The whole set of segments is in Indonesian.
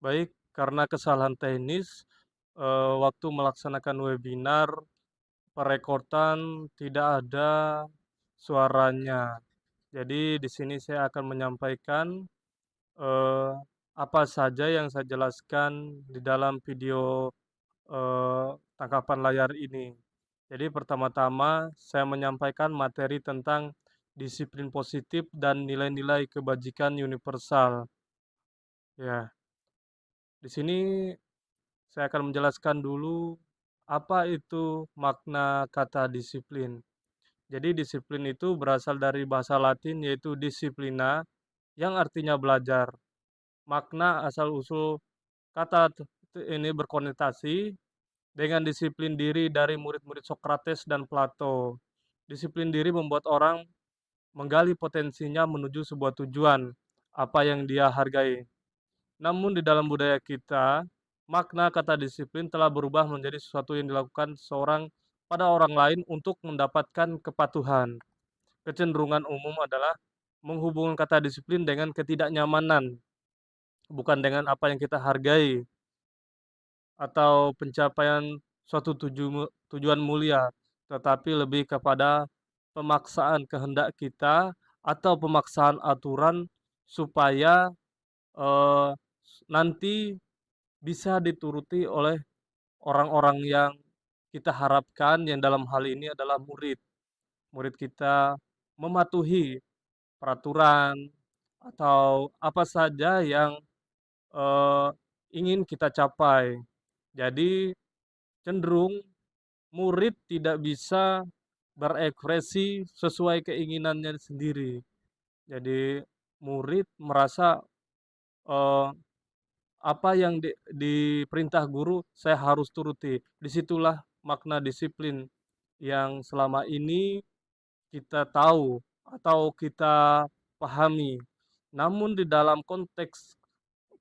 Baik, karena kesalahan teknis, waktu melaksanakan webinar, perekodan tidak ada suaranya. Jadi di sini saya akan menyampaikan, eee, apa saja yang saya jelaskan di dalam video, tangkapan layar ini. Jadi pertama-tama saya menyampaikan materi tentang disiplin positif dan nilai-nilai kebajikan universal. Ya, di sini saya akan menjelaskan dulu apa itu makna kata disiplin. Jadi disiplin itu berasal dari bahasa Latin yaitu disciplina yang artinya belajar. Makna asal-usul kata ini berkonotasi dengan disiplin diri dari murid-murid Sokrates dan Plato. Disiplin diri membuat orang menggali potensinya menuju sebuah tujuan, apa yang dia hargai. Namun di dalam budaya kita, makna kata disiplin telah berubah menjadi sesuatu yang dilakukan seorang pada orang lain untuk mendapatkan kepatuhan. Kecenderungan umum adalah menghubungkan kata disiplin dengan ketidaknyamanan, bukan dengan apa yang kita hargai atau pencapaian suatu tujuan mulia, tetapi lebih kepada pemaksaan kehendak kita atau pemaksaan aturan supaya eh, nanti bisa dituruti oleh orang-orang yang kita harapkan yang dalam hal ini adalah murid. Murid kita mematuhi peraturan atau apa saja yang, eee, ingin kita capai. Jadi cenderung murid tidak bisa berekspresi sesuai keinginannya sendiri. Jadi murid merasa, eee apa yang diperintah guru, saya harus turuti. Disitulah makna disiplin yang selama ini kita tahu atau kita pahami. Namun di dalam konteks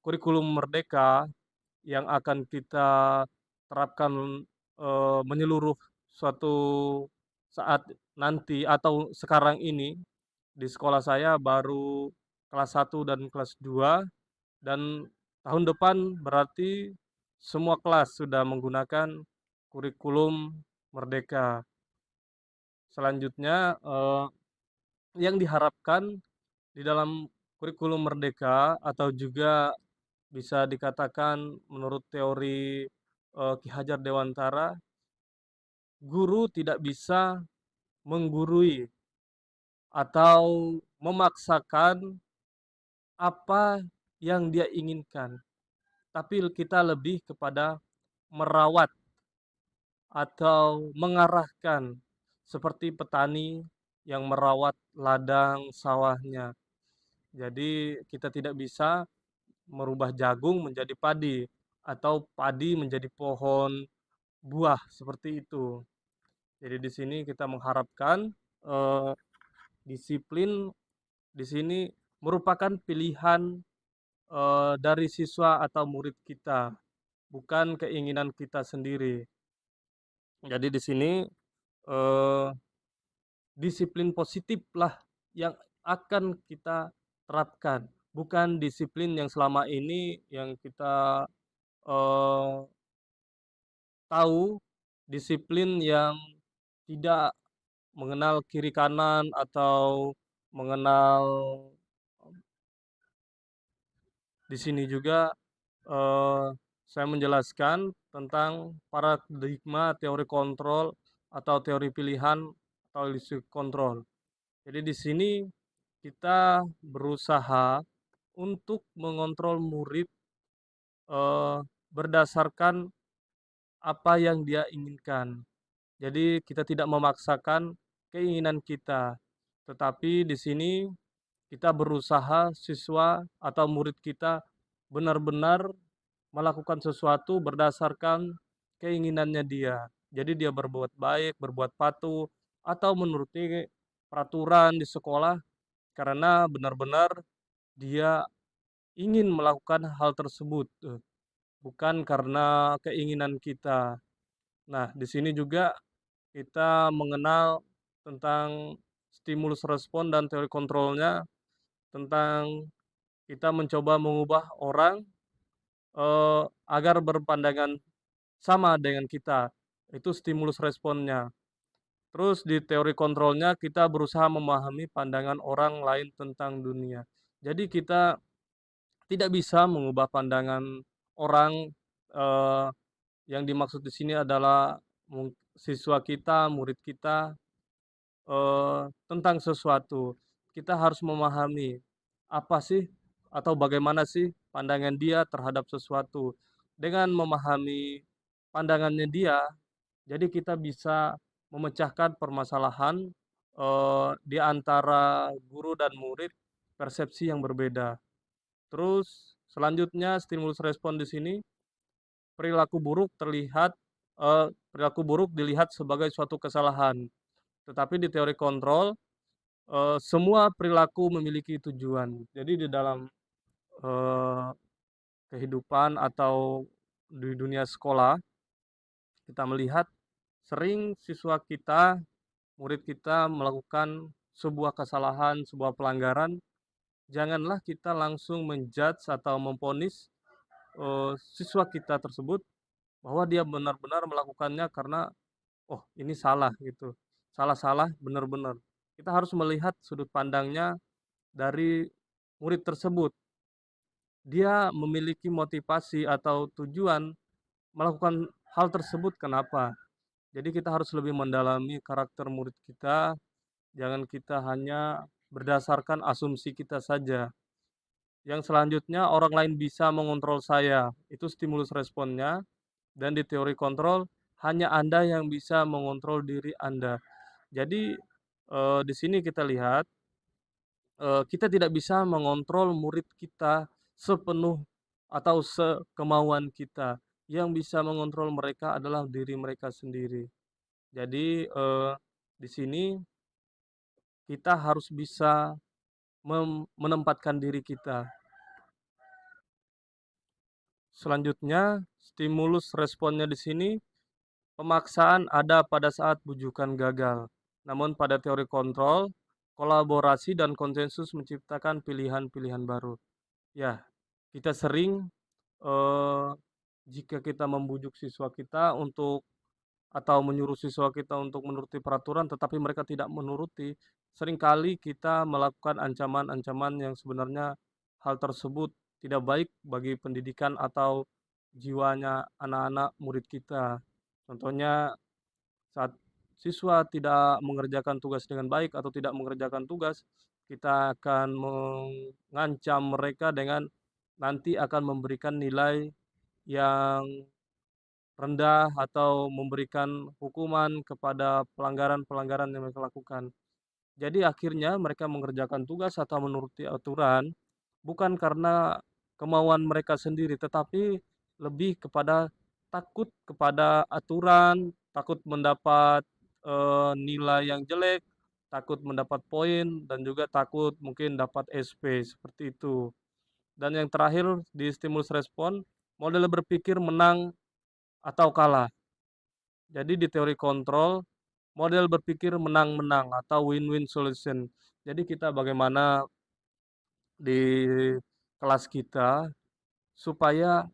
kurikulum merdeka yang akan kita terapkan, menyeluruh suatu saat nanti atau sekarang ini, di sekolah saya baru kelas 1 dan kelas 2. Dan tahun depan berarti semua kelas sudah menggunakan kurikulum merdeka. Selanjutnya, yang diharapkan di dalam kurikulum merdeka atau juga bisa dikatakan menurut teori, Ki Hajar Dewantara, guru tidak bisa menggurui atau memaksakan apa yang dia inginkan, tapi kita lebih kepada merawat atau mengarahkan, seperti petani yang merawat ladang sawahnya. Jadi kita tidak bisa merubah jagung menjadi padi, atau padi menjadi pohon buah, seperti itu. Jadi di sini kita mengharapkan, eee, disiplin di sini merupakan pilihan, dari siswa atau murid kita, bukan keinginan kita sendiri. Jadi di sini, eee disiplin positiflah yang akan kita terapkan, bukan disiplin yang selama ini yang kita, eee, tahu, disiplin yang tidak mengenal kiri kanan atau mengenal di sini juga, eee, saya menjelaskan tentang paradigma teori kontrol atau teori pilihan atau isu kontrol. Jadi di sini kita berusaha untuk mengontrol murid, eee, berdasarkan apa yang dia inginkan. Jadi kita tidak memaksakan keinginan kita, tetapi di sini kita berusaha siswa atau murid kita benar-benar melakukan sesuatu berdasarkan keinginannya dia. Jadi dia berbuat baik, berbuat patuh, atau menuruti peraturan di sekolah karena benar-benar dia ingin melakukan hal tersebut, bukan karena keinginan kita. Nah, di sini juga kita mengenal tentang stimulus respon dan teori kontrolnya, tentang kita mencoba mengubah orang agar berpandangan sama dengan kita, itu stimulus responnya. Terus di teori kontrolnya kita berusaha memahami pandangan orang lain tentang dunia. Jadi kita tidak bisa mengubah pandangan orang, eee, yang dimaksud di sini adalah siswa kita, murid kita, tentang sesuatu. Kita harus memahami, apa sih atau bagaimana sih pandangan dia terhadap sesuatu. Dengan memahami pandangannya dia, jadi kita bisa memecahkan permasalahan, di antara guru dan murid, persepsi yang berbeda. Terus selanjutnya stimulus respon di sini, perilaku buruk perilaku buruk dilihat sebagai suatu kesalahan. Tetapi di teori kontrol, semua perilaku memiliki tujuan. Jadi di dalam, eee, kehidupan atau di dunia sekolah, kita melihat sering siswa kita, murid kita melakukan sebuah kesalahan, sebuah pelanggaran, janganlah kita langsung men-judge atau memvonis, siswa kita tersebut bahwa dia benar-benar melakukannya karena, "Oh, ini salah," gitu. Salah-salah, benar-benar. Kita harus melihat sudut pandangnya dari murid tersebut. Dia memiliki motivasi atau tujuan melakukan hal tersebut kenapa. Jadi kita harus lebih mendalami karakter murid kita, jangan kita hanya berdasarkan asumsi kita saja. Yang selanjutnya orang lain bisa mengontrol saya, itu stimulus responnya, dan di teori kontrol, hanya Anda yang bisa mengontrol diri Anda. Jadi, di sini kita lihat, kita tidak bisa mengontrol murid kita sepenuh atau sekemauan kita. Yang bisa mengontrol mereka adalah diri mereka sendiri. Jadi, di sini kita harus bisa menempatkan diri kita. Selanjutnya, stimulus responnya di sini, pemaksaan ada pada saat bujukan gagal. Namun pada teori kontrol, kolaborasi dan konsensus menciptakan pilihan-pilihan baru. Ya, kita sering, eee, jika kita membujuk siswa kita untuk atau menyuruh siswa kita untuk menuruti peraturan, tetapi mereka tidak menuruti, seringkali kita melakukan ancaman-ancaman yang sebenarnya hal tersebut tidak baik bagi pendidikan atau jiwanya anak-anak murid kita. Contohnya saat siswa tidak mengerjakan tugas dengan baik atau tidak mengerjakan tugas, kita akan mengancam mereka dengan nanti akan memberikan nilai yang rendah atau memberikan hukuman kepada pelanggaran-pelanggaran yang mereka lakukan. Jadi akhirnya mereka mengerjakan tugas atau menuruti aturan, bukan karena kemauan mereka sendiri, tetapi lebih kepada takut kepada aturan, takut mendapat, nilai yang jelek, takut mendapat poin, dan juga takut mungkin dapat SP, seperti itu. Dan yang terakhir di stimulus respon, model berpikir menang atau kalah. Jadi di teori kontrol, model berpikir menang-menang atau win-win solution. Jadi kita bagaimana di kelas kita, supaya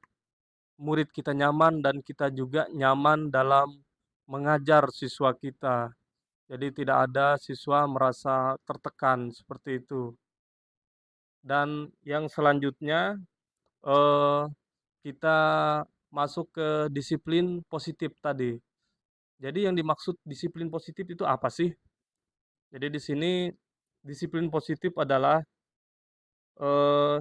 murid kita nyaman dan kita juga nyaman dalam mengajar siswa kita. Jadi tidak ada siswa merasa tertekan, seperti itu. Dan yang selanjutnya, eee, kita masuk ke disiplin positif tadi. Jadi yang dimaksud disiplin positif itu apa sih? Jadi di sini disiplin positif adalah, eee,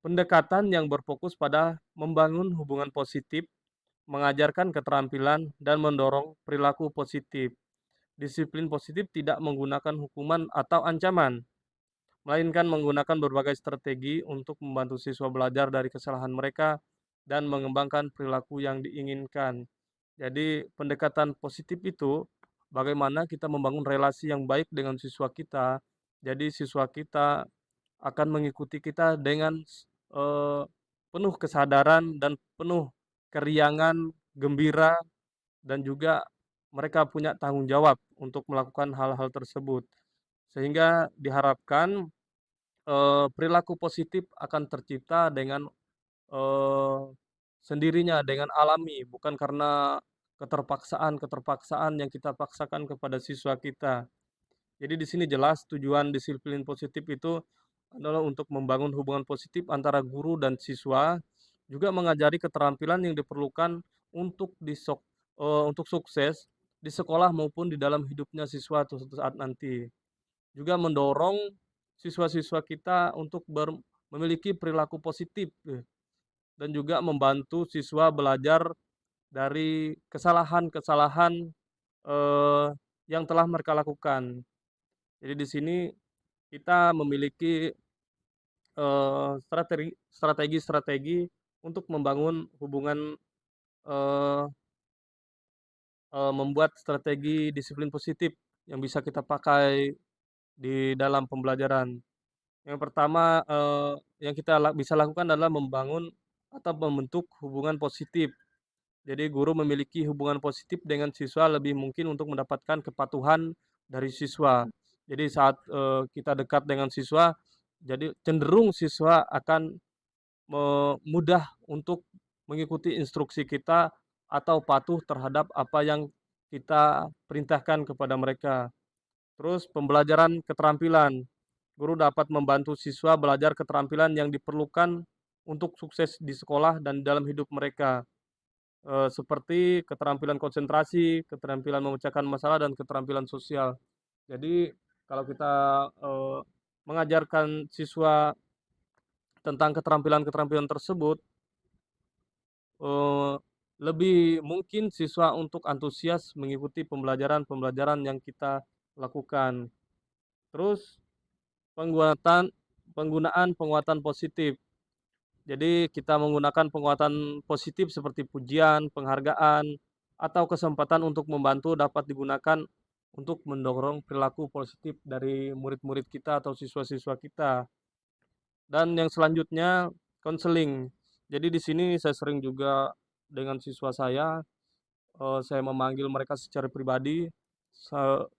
pendekatan yang berfokus pada membangun hubungan positif, mengajarkan keterampilan, dan mendorong perilaku positif. Disiplin positif tidak menggunakan hukuman atau ancaman, melainkan menggunakan berbagai strategi untuk membantu siswa belajar dari kesalahan mereka dan mengembangkan perilaku yang diinginkan. Jadi pendekatan positif itu, bagaimana kita membangun relasi yang baik dengan siswa kita. Jadi siswa kita akan mengikuti kita dengan penuh kesadaran dan penuh keriangan, gembira, dan juga mereka punya tanggung jawab untuk melakukan hal-hal tersebut. Sehingga diharapkan, perilaku positif akan tercipta dengan, eee sendirinya dengan alami, bukan karena keterpaksaan-keterpaksaan yang kita paksakan kepada siswa kita. Jadi di sini jelas tujuan disiplin positif itu adalah untuk membangun hubungan positif antara guru dan siswa, juga mengajari keterampilan yang diperlukan untuk untuk sukses di sekolah maupun di dalam hidupnya siswa suatu saat nanti. Juga mendorong siswa-siswa kita untuk memiliki perilaku positif, dan juga membantu siswa belajar dari kesalahan-kesalahan, eee, yang telah mereka lakukan. Jadi di sini kita memiliki, strategi-strategi untuk membangun hubungan, eee membuat strategi disiplin positif yang bisa kita pakai di dalam pembelajaran. Yang pertama, yang kita bisa lakukan adalah membangun atau membentuk hubungan positif. Jadi guru memiliki hubungan positif dengan siswa lebih mungkin untuk mendapatkan kepatuhan dari siswa. Jadi saat, kita dekat dengan siswa, jadi cenderung siswa akan mudah untuk mengikuti instruksi kita atau patuh terhadap apa yang kita perintahkan kepada mereka. Terus pembelajaran keterampilan, guru dapat membantu siswa belajar keterampilan yang diperlukan untuk sukses di sekolah dan dalam hidup mereka, seperti keterampilan konsentrasi, keterampilan memecahkan masalah, dan keterampilan sosial. Jadi kalau kita, mengajarkan siswa tentang keterampilan-keterampilan tersebut, Eee, lebih mungkin siswa untuk antusias mengikuti pembelajaran-pembelajaran yang kita lakukan. Terus penguatan penggunaan penguatan positif. Jadi kita menggunakan penguatan positif seperti pujian, penghargaan, atau kesempatan untuk membantu dapat digunakan untuk mendorong perilaku positif dari murid-murid kita atau siswa-siswa kita. Dan yang selanjutnya konseling. Jadi di sini saya sering juga dengan siswa saya memanggil mereka secara pribadi,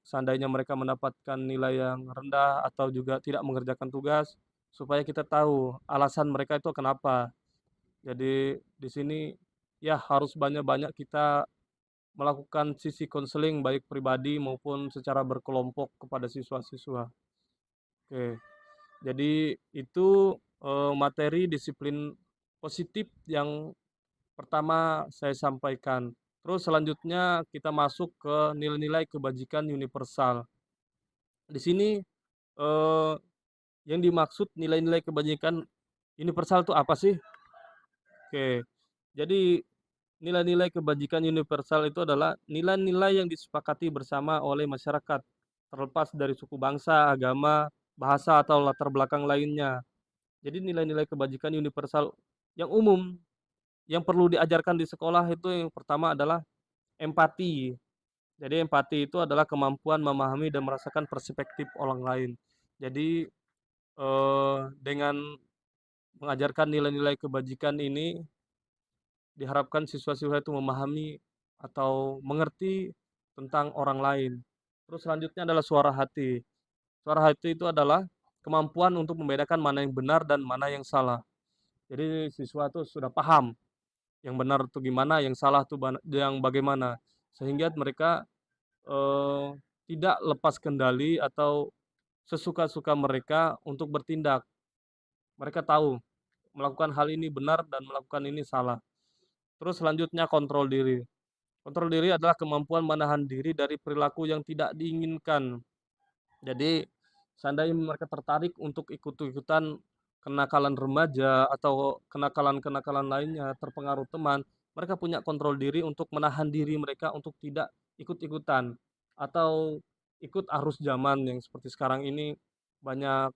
seandainya mereka mendapatkan nilai yang rendah atau juga tidak mengerjakan tugas, supaya kita tahu alasan mereka itu kenapa. Jadi di sini, ya harus banyak-banyak kita melakukan sisi konseling baik pribadi maupun secara berkelompok kepada siswa-siswa. Oke, jadi itu, materi disiplin positif yang pertama saya sampaikan. Terus selanjutnya kita masuk ke nilai-nilai kebajikan universal. Di sini, eee, yang dimaksud nilai-nilai kebajikan universal itu apa sih? Oke, jadi nilai-nilai kebajikan universal itu adalah nilai-nilai yang disepakati bersama oleh masyarakat, terlepas dari suku bangsa, agama, bahasa, atau latar belakang lainnya. Jadi nilai-nilai kebajikan universal yang umum, yang perlu diajarkan di sekolah itu yang pertama adalah empati. Jadi empati itu adalah kemampuan memahami dan merasakan perspektif orang lain. Jadi, dengan mengajarkan nilai-nilai kebajikan ini, diharapkan siswa-siswa itu memahami atau mengerti tentang orang lain. Terus selanjutnya adalah suara hati. Suara hati itu adalah kemampuan untuk membedakan mana yang benar dan mana yang salah. Jadi siswa itu sudah paham yang benar itu gimana, yang salah itu yang bagaimana. Sehingga mereka, eee, tidak lepas kendali atau sesuka-suka mereka untuk bertindak. Mereka tahu melakukan hal ini benar dan melakukan ini salah. Terus selanjutnya kontrol diri. Kontrol diri adalah kemampuan menahan diri dari perilaku yang tidak diinginkan. Jadi, seandainya mereka tertarik untuk ikut-ikutan kenakalan remaja atau kenakalan-kenakalan lainnya, terpengaruh teman, mereka punya kontrol diri untuk menahan diri mereka untuk tidak ikut-ikutan atau ikut arus zaman yang seperti sekarang ini banyak,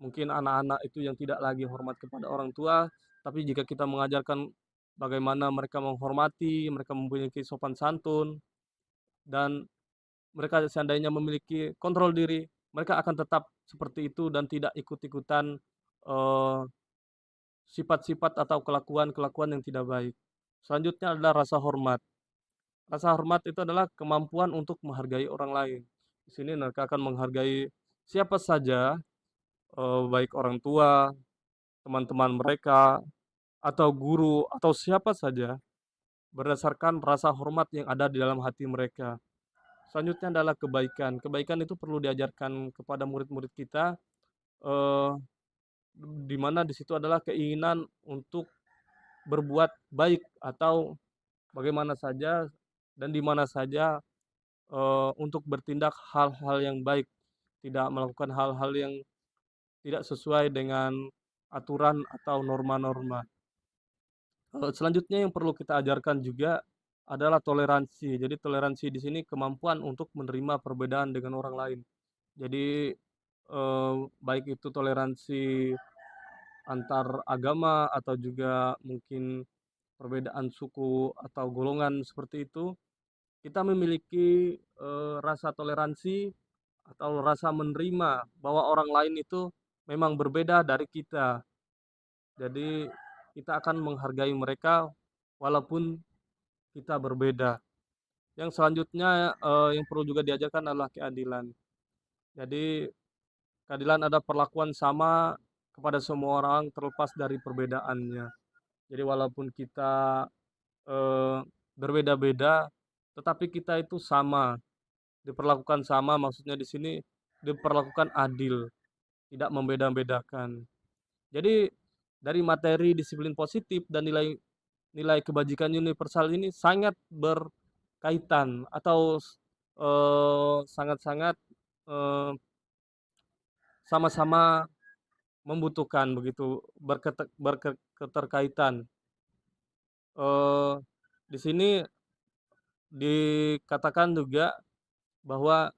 mungkin anak-anak itu yang tidak lagi hormat kepada orang tua, tapi jika kita mengajarkan bagaimana mereka menghormati, mereka memiliki sopan santun, dan mereka seandainya memiliki kontrol diri, mereka akan tetap seperti itu dan tidak ikut-ikutan, eee, sifat-sifat atau kelakuan-kelakuan yang tidak baik. Selanjutnya adalah rasa hormat. Rasa hormat itu adalah kemampuan untuk menghargai orang lain. Di sini mereka akan menghargai siapa saja, baik orang tua, teman-teman mereka, atau guru atau siapa saja berdasarkan rasa hormat yang ada di dalam hati mereka. Selanjutnya adalah kebaikan. Kebaikan itu perlu diajarkan kepada murid-murid kita, eee, di mana di situ adalah keinginan untuk berbuat baik atau bagaimana saja dan di mana saja, untuk bertindak hal-hal yang baik, tidak melakukan hal-hal yang tidak sesuai dengan aturan atau norma-norma. Selanjutnya yang perlu kita ajarkan juga adalah toleransi. Jadi toleransi di sini kemampuan untuk menerima perbedaan dengan orang lain. Jadi, baik itu toleransi antar agama atau juga mungkin perbedaan suku atau golongan seperti itu, kita memiliki, rasa toleransi atau rasa menerima bahwa orang lain itu memang berbeda dari kita. Jadi kita akan menghargai mereka walaupun kita berbeda. Yang selanjutnya, yang perlu juga diajarkan adalah keadilan. Jadi keadilan ada perlakuan sama kepada semua orang terlepas dari perbedaannya. Jadi walaupun kita, eee, berbeda-beda, tetapi kita itu sama, diperlakukan sama maksudnya di sini diperlakukan adil, tidak membeda-bedakan. Jadi dari materi disiplin positif dan nilai nilai kebajikan universal ini sangat berkaitan atau sangat-sangat, eee, sama-sama membutuhkan begitu, keterkaitan. Eee, di sini dikatakan juga bahwa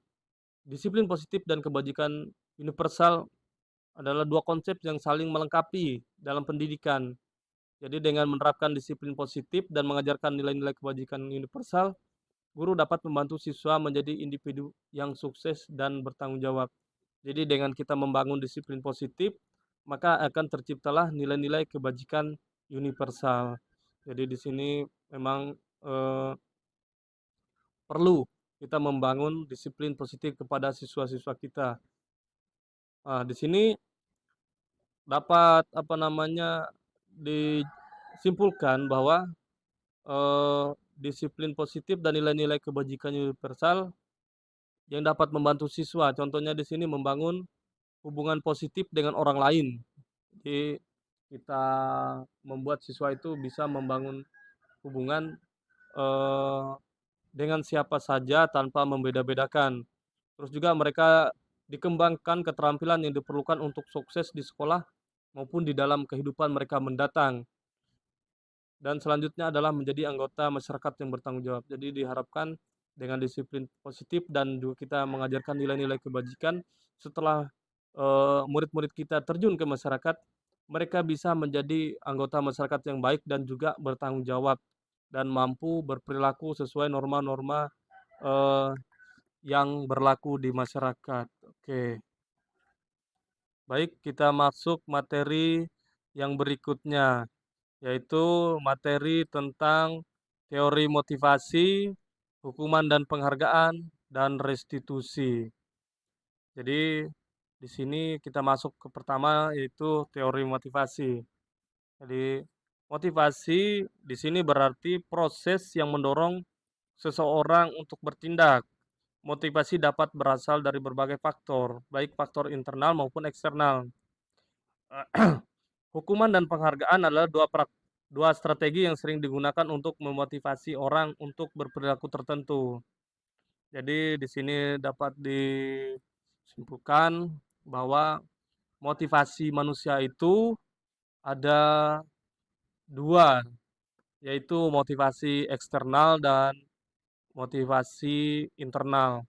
disiplin positif dan kebajikan universal adalah 2 konsep yang saling melengkapi dalam pendidikan. Jadi dengan menerapkan disiplin positif dan mengajarkan nilai-nilai kebajikan universal, guru dapat membantu siswa menjadi individu yang sukses dan bertanggung jawab. Jadi dengan kita membangun disiplin positif, maka akan terciptalah nilai-nilai kebajikan universal. Jadi di sini memang, perlu kita membangun disiplin positif kepada siswa-siswa kita. Di sini dapat, apa namanya, disimpulkan bahwa, disiplin positif dan nilai-nilai kebajikan universal yang dapat membantu siswa, contohnya di sini membangun hubungan positif dengan orang lain. Jadi, kita membuat siswa itu bisa membangun hubungan, eee, dengan siapa saja tanpa membeda-bedakan. Terus juga mereka dikembangkan keterampilan yang diperlukan untuk sukses di sekolah maupun di dalam kehidupan mereka mendatang. Dan selanjutnya adalah menjadi anggota masyarakat yang bertanggung jawab. Jadi diharapkan dengan disiplin positif dan juga kita mengajarkan nilai-nilai kebajikan, setelah, murid-murid kita terjun ke masyarakat, mereka bisa menjadi anggota masyarakat yang baik dan juga bertanggung jawab, dan mampu berperilaku sesuai norma-norma, eee, yang berlaku di masyarakat. Oke, baik kita masuk materi yang berikutnya. Yaitu materi tentang teori motivasi, hukuman dan penghargaan, dan restitusi. Jadi, di sini kita masuk ke pertama yaitu teori motivasi. Jadi, motivasi di sini berarti proses yang mendorong seseorang untuk bertindak. Motivasi dapat berasal dari berbagai faktor, baik faktor internal maupun eksternal. Hukuman dan penghargaan adalah dua strategi yang sering digunakan untuk memotivasi orang untuk berperilaku tertentu. Jadi di sini dapat disimpulkan bahwa motivasi manusia itu ada 2, yaitu motivasi eksternal dan motivasi internal.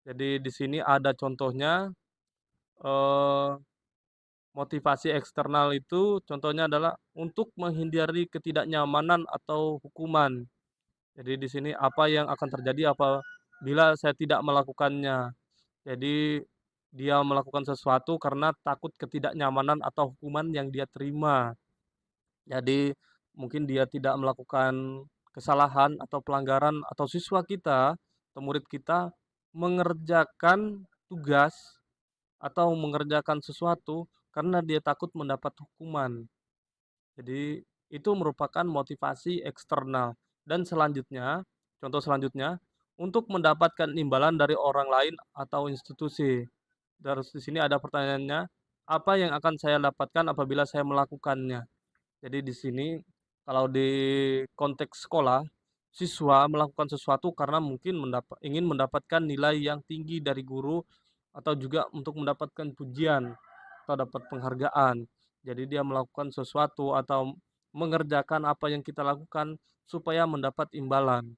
Jadi di sini ada contohnya, eee, motivasi eksternal itu contohnya adalah untuk menghindari ketidaknyamanan atau hukuman. Jadi di sini apa yang akan terjadi apabila saya tidak melakukannya. Jadi dia melakukan sesuatu karena takut ketidaknyamanan atau hukuman yang dia terima. Jadi mungkin dia tidak melakukan kesalahan atau pelanggaran atau siswa kita atau murid kita mengerjakan tugas atau mengerjakan sesuatu karena dia takut mendapat hukuman. Jadi itu merupakan motivasi eksternal. Dan selanjutnya, contoh selanjutnya, untuk mendapatkan imbalan dari orang lain atau institusi. Terus di sini ada pertanyaannya, apa yang akan saya dapatkan apabila saya melakukannya? Jadi di sini kalau di konteks sekolah, siswa melakukan sesuatu karena mungkin ingin mendapatkan nilai yang tinggi dari guru atau juga untuk mendapatkan pujian atau dapat penghargaan. Jadi dia melakukan sesuatu atau mengerjakan apa yang kita lakukan supaya mendapat imbalan.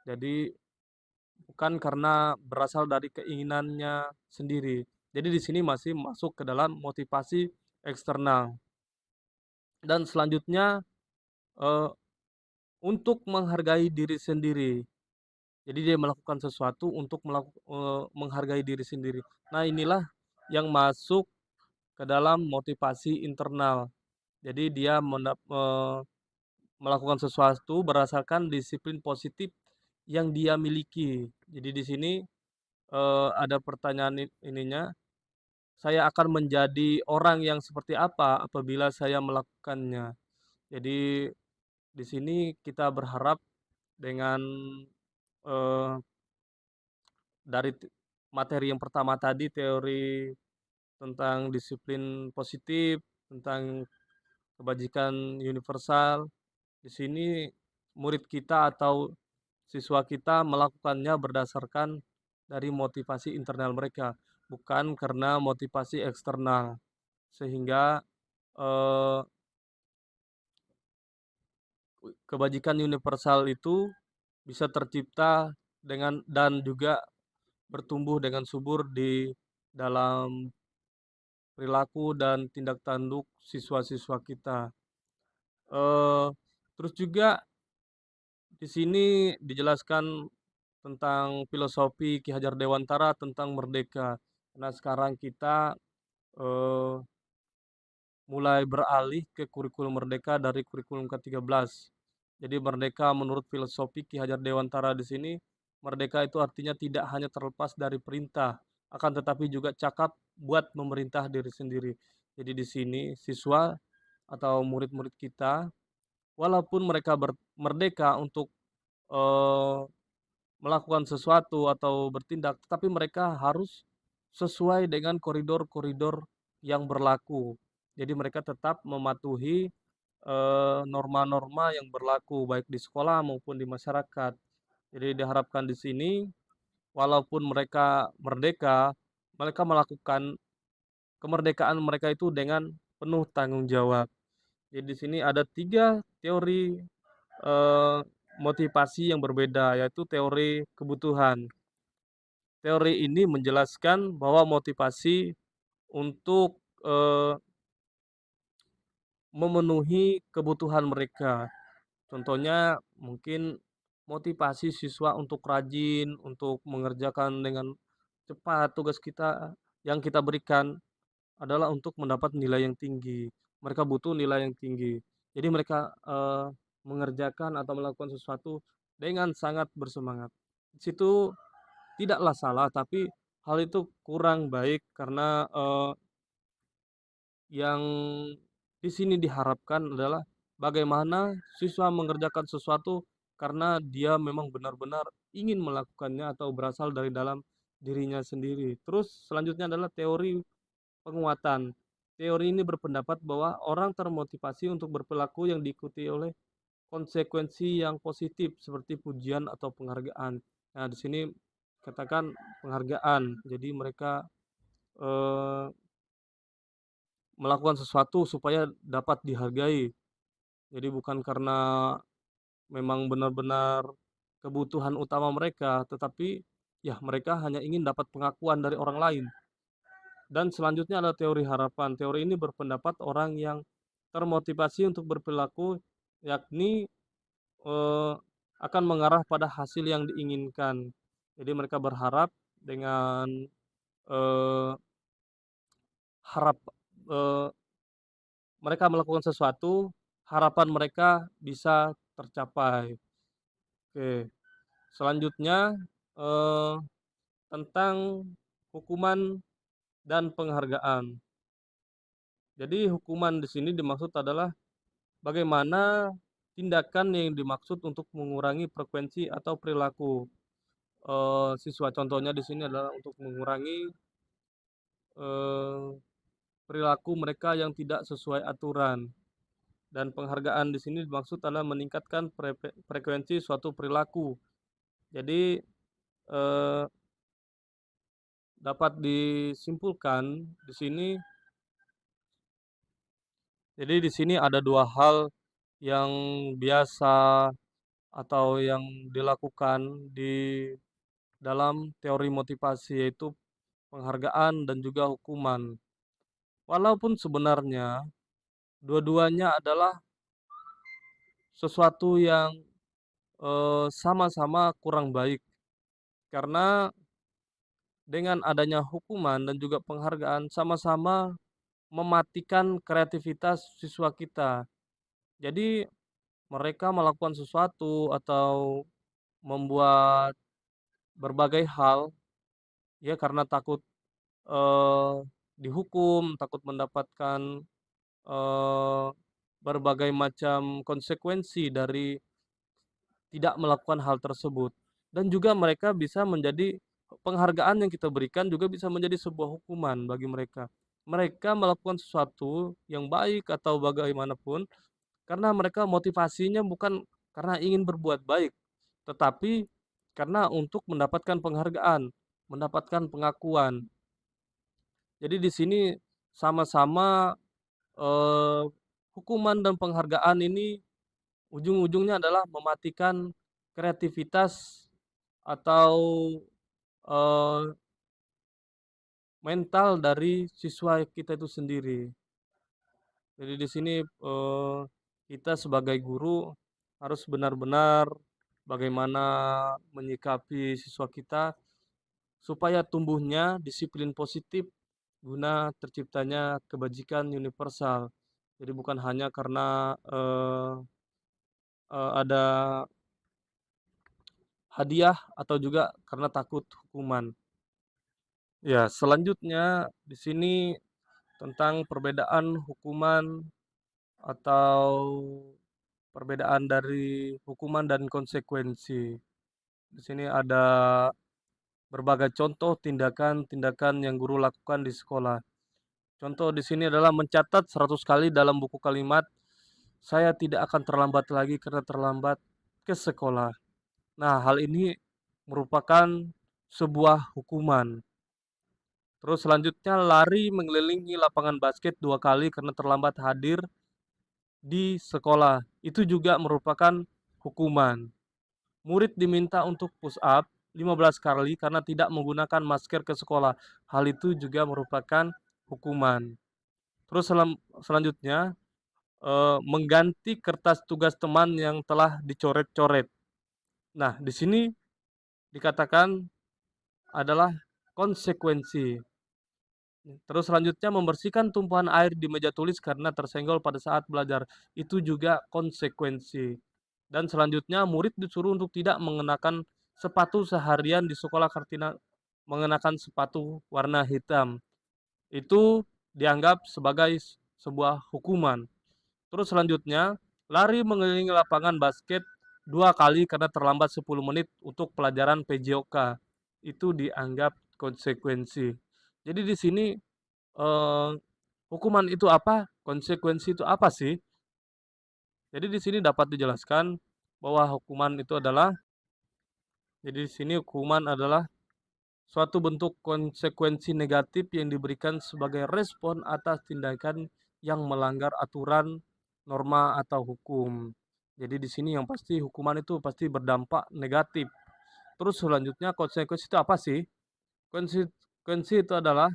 Jadi bukan karena berasal dari keinginannya sendiri. Jadi di sini masih masuk ke dalam motivasi eksternal. Dan selanjutnya, eee, untuk menghargai diri sendiri. Jadi dia melakukan sesuatu untuk menghargai diri sendiri. Nah inilah yang masuk ke dalam motivasi internal. Jadi dia melakukan sesuatu berdasarkan disiplin positif yang dia miliki. Jadi di sini, ada pertanyaan ininya, "Saya akan menjadi orang yang seperti apa apabila saya melakukannya?" Jadi di sini kita berharap dengan, eee, dari materi yang pertama tadi, teori tentang disiplin positif, tentang kebajikan universal, di sini murid kita atau siswa kita melakukannya berdasarkan dari motivasi internal mereka, bukan karena motivasi eksternal. Sehingga, eee, kebajikan universal itu bisa tercipta dan juga bertumbuh dengan subur di dalam perilaku dan tindak tanduk siswa-siswa kita. Eee, Terus juga di sini dijelaskan tentang filosofi Ki Hajar Dewantara tentang merdeka. Nah sekarang kita, eee, mulai beralih ke kurikulum merdeka dari kurikulum ke-13. Jadi merdeka menurut filosofi Ki Hajar Dewantara di sini, merdeka itu artinya tidak hanya terlepas dari perintah, akan tetapi juga cakap buat memerintah diri sendiri. Jadi di sini siswa atau murid-murid kita, walaupun mereka merdeka untuk, eee, melakukan sesuatu atau bertindak, tetapi mereka harus sesuai dengan koridor-koridor yang berlaku. Jadi mereka tetap mematuhi, norma-norma yang berlaku baik di sekolah maupun di masyarakat. Jadi diharapkan di sini walaupun mereka merdeka, mereka melakukan kemerdekaan mereka itu dengan penuh tanggung jawab. Jadi di sini ada 3 teori, eee, motivasi yang berbeda, yaitu teori kebutuhan. Teori ini menjelaskan bahwa motivasi untuk, memenuhi kebutuhan mereka. Contohnya mungkin motivasi siswa untuk rajin, untuk mengerjakan dengan cepat tugas kita yang kita berikan adalah untuk mendapat nilai yang tinggi. Mereka butuh nilai yang tinggi. Jadi mereka, mengerjakan atau melakukan sesuatu dengan sangat bersemangat. Di situ tidaklah salah, tapi hal itu kurang baik karena, yang di sini diharapkan adalah bagaimana siswa mengerjakan sesuatu karena dia memang benar-benar ingin melakukannya atau berasal dari dalam dirinya sendiri. Terus selanjutnya adalah teori penguatan. Teori ini berpendapat bahwa orang termotivasi untuk berperilaku yang diikuti oleh konsekuensi yang positif seperti pujian atau penghargaan. Nah, di sini katakan penghargaan. Jadi mereka, eee, melakukan sesuatu supaya dapat dihargai. Jadi bukan karena memang benar-benar kebutuhan utama mereka, tetapi ya mereka hanya ingin dapat pengakuan dari orang lain. Dan selanjutnya adalah teori harapan. Teori ini berpendapat orang yang termotivasi untuk berperilaku yakni, eee, akan mengarah pada hasil yang diinginkan. Jadi mereka berharap dengan, eee, harap eee, mereka melakukan sesuatu, harapan mereka bisa tercapai. Oke, selanjutnya, eee, tentang hukuman dan penghargaan. Jadi hukuman di sini dimaksud adalah bagaimana tindakan yang dimaksud untuk mengurangi frekuensi atau perilaku, siswa. Contohnya di sini adalah untuk mengurangi, eee, perilaku mereka yang tidak sesuai aturan, dan penghargaan di sini dimaksud adalah meningkatkan frekuensi suatu perilaku. Jadi, eee, dapat disimpulkan di sini, jadi di sini ada 2 hal yang biasa atau yang dilakukan di dalam teori motivasi, yaitu penghargaan dan juga hukuman. Walaupun sebenarnya dua-duanya adalah sesuatu yang, sama-sama kurang baik, karena dengan adanya hukuman dan juga penghargaan sama-sama mematikan kreativitas siswa kita. Jadi mereka melakukan sesuatu atau membuat berbagai hal, ya karena takut, eee, dihukum, takut mendapatkan, eee, berbagai macam konsekuensi dari tidak melakukan hal tersebut. Dan juga mereka bisa menjadi penghargaan yang kita berikan juga bisa menjadi sebuah hukuman bagi mereka. Mereka melakukan sesuatu yang baik atau bagaimanapun karena mereka motivasinya bukan karena ingin berbuat baik, tetapi karena untuk mendapatkan penghargaan, mendapatkan pengakuan. Jadi di sini sama-sama, eee, hukuman dan penghargaan ini ujung-ujungnya adalah mematikan kreativitas atau, eee, mental dari siswa kita itu sendiri. Jadi di sini, kita sebagai guru harus benar-benar bagaimana menyikapi siswa kita supaya tumbuhnya disiplin positif guna terciptanya kebajikan universal. Jadi bukan hanya karena, ada hadiah atau juga karena takut hukuman. Ya, selanjutnya di sini tentang perbedaan hukuman atau perbedaan dari hukuman dan konsekuensi. Di sini ada berbagai contoh tindakan-tindakan yang guru lakukan di sekolah. Contoh di sini adalah mencatat 100 kali dalam buku kalimat, "Saya tidak akan terlambat lagi karena terlambat ke sekolah." Nah, hal ini merupakan sebuah hukuman. Terus selanjutnya lari mengelilingi lapangan basket 2 kali karena terlambat hadir di sekolah. Itu juga merupakan hukuman. Murid diminta untuk push up 15 kali karena tidak menggunakan masker ke sekolah. Hal itu juga merupakan hukuman. Terus selanjutnya, mengganti kertas tugas teman yang telah dicoret-coret. Nah, di sini dikatakan adalah konsekuensi. Terus selanjutnya membersihkan tumpahan air di meja tulis karena tersenggol pada saat belajar, itu juga konsekuensi. Dan selanjutnya murid disuruh untuk tidak mengenakan sepatu seharian di sekolah karena mengenakan sepatu warna hitam. Itu dianggap sebagai sebuah hukuman. Terus selanjutnya, lari mengelilingi lapangan basket 2 kali karena terlambat 10 menit untuk pelajaran PJOK. Itu dianggap konsekuensi. Jadi di sini, eee, hukuman itu apa, konsekuensi itu apa sih? Jadi di sini dapat dijelaskan bahwa hukuman itu adalah, jadi di sini hukuman adalah suatu bentuk konsekuensi negatif yang diberikan sebagai respon atas tindakan yang melanggar aturan, norma, atau hukum. Jadi di sini yang pasti hukuman itu pasti berdampak negatif. Terus selanjutnya konsekuensi itu apa sih? Konsekuensi itu adalah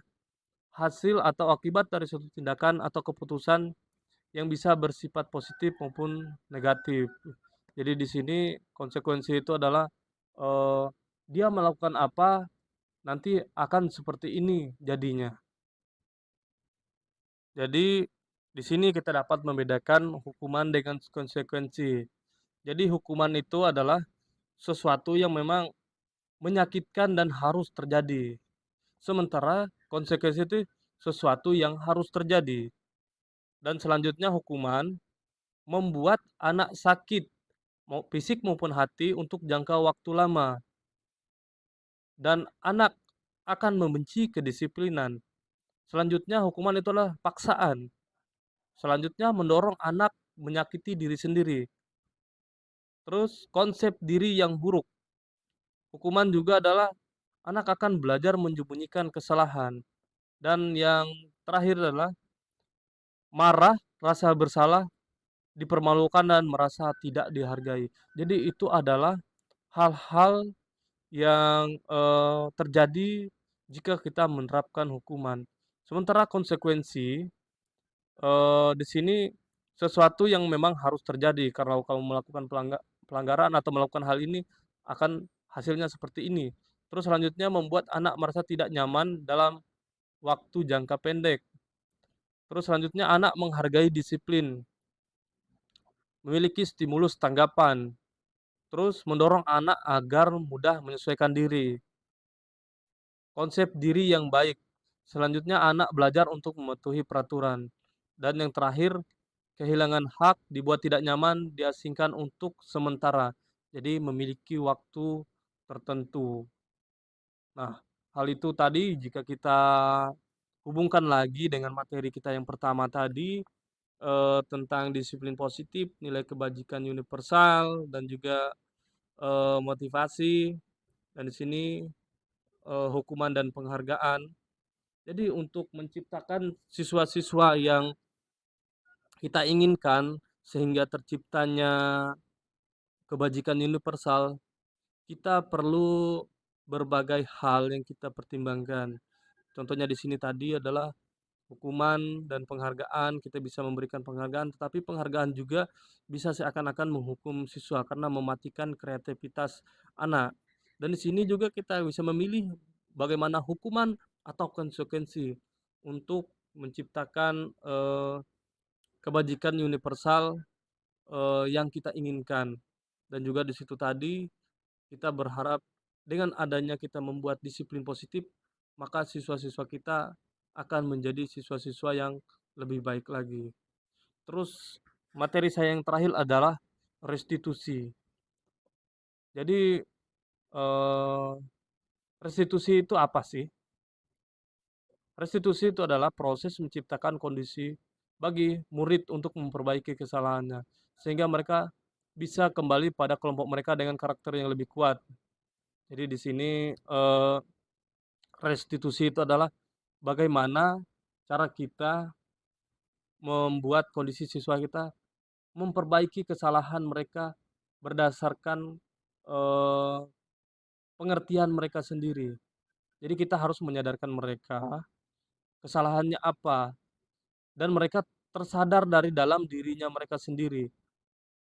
hasil atau akibat dari suatu tindakan atau keputusan yang bisa bersifat positif maupun negatif. Jadi di sini konsekuensi itu adalah, eee, dia melakukan apa, nanti akan seperti ini jadinya. Jadi, di sini kita dapat membedakan hukuman dengan konsekuensi. Jadi hukuman itu adalah sesuatu yang memang menyakitkan dan harus terjadi. Sementara konsekuensi itu sesuatu yang harus terjadi. Dan selanjutnya hukuman. membuat anak sakit, mau fisik maupun hati untuk jangka waktu lama, dan anak akan membenci kedisiplinan. Selanjutnya hukuman itu adalah paksaan. Selanjutnya mendorong anak menyakiti diri sendiri. Terus konsep diri yang buruk. Hukuman juga adalah anak akan belajar menyembunyikan kesalahan. Dan yang terakhir adalah marah, rasa bersalah, dipermalukan dan merasa tidak dihargai. Jadi itu adalah hal-hal yang, terjadi jika kita menerapkan hukuman. Sementara konsekuensi, di sini sesuatu yang memang harus terjadi kalau kamu melakukan pelanggaran atau melakukan hal ini akan hasilnya seperti ini. Terus selanjutnya membuat anak merasa tidak nyaman dalam waktu jangka pendek. Terus selanjutnya anak menghargai disiplin, memiliki stimulus tanggapan, terus mendorong anak agar mudah menyesuaikan diri. Konsep diri yang baik. Selanjutnya anak belajar untuk mematuhi peraturan. Dan yang terakhir, kehilangan hak, dibuat tidak nyaman, diasingkan untuk sementara. Jadi memiliki waktu tertentu. Nah, hal itu tadi jika kita hubungkan lagi dengan materi kita yang pertama tadi, tentang disiplin positif, nilai kebajikan universal, dan juga, motivasi, dan di sini, hukuman dan penghargaan. Jadi untuk menciptakan siswa-siswa yang kita inginkan, sehingga terciptanya kebajikan universal, kita perlu berbagai hal yang kita pertimbangkan. Contohnya di sini tadi adalah hukuman dan penghargaan, kita bisa memberikan penghargaan, tetapi penghargaan juga bisa seakan-akan menghukum siswa karena mematikan kreativitas anak. Dan di sini juga kita bisa memilih bagaimana hukuman atau konsekuensi untuk menciptakan, kebajikan universal, yang kita inginkan. Dan juga di situ tadi kita berharap dengan adanya kita membuat disiplin positif, maka siswa-siswa kita akan menjadi siswa-siswa yang lebih baik lagi. Terus materi saya yang terakhir adalah restitusi. Jadi, eee, restitusi itu apa sih? Restitusi itu adalah proses menciptakan kondisi bagi murid untuk memperbaiki kesalahannya, sehingga mereka bisa kembali pada kelompok mereka dengan karakter yang lebih kuat. Jadi di sini, restitusi itu adalah bagaimana cara kita membuat kondisi siswa kita memperbaiki kesalahan mereka berdasarkan, eee, pengertian mereka sendiri. Jadi kita harus menyadarkan mereka kesalahannya apa, dan mereka tersadar dari dalam dirinya mereka sendiri.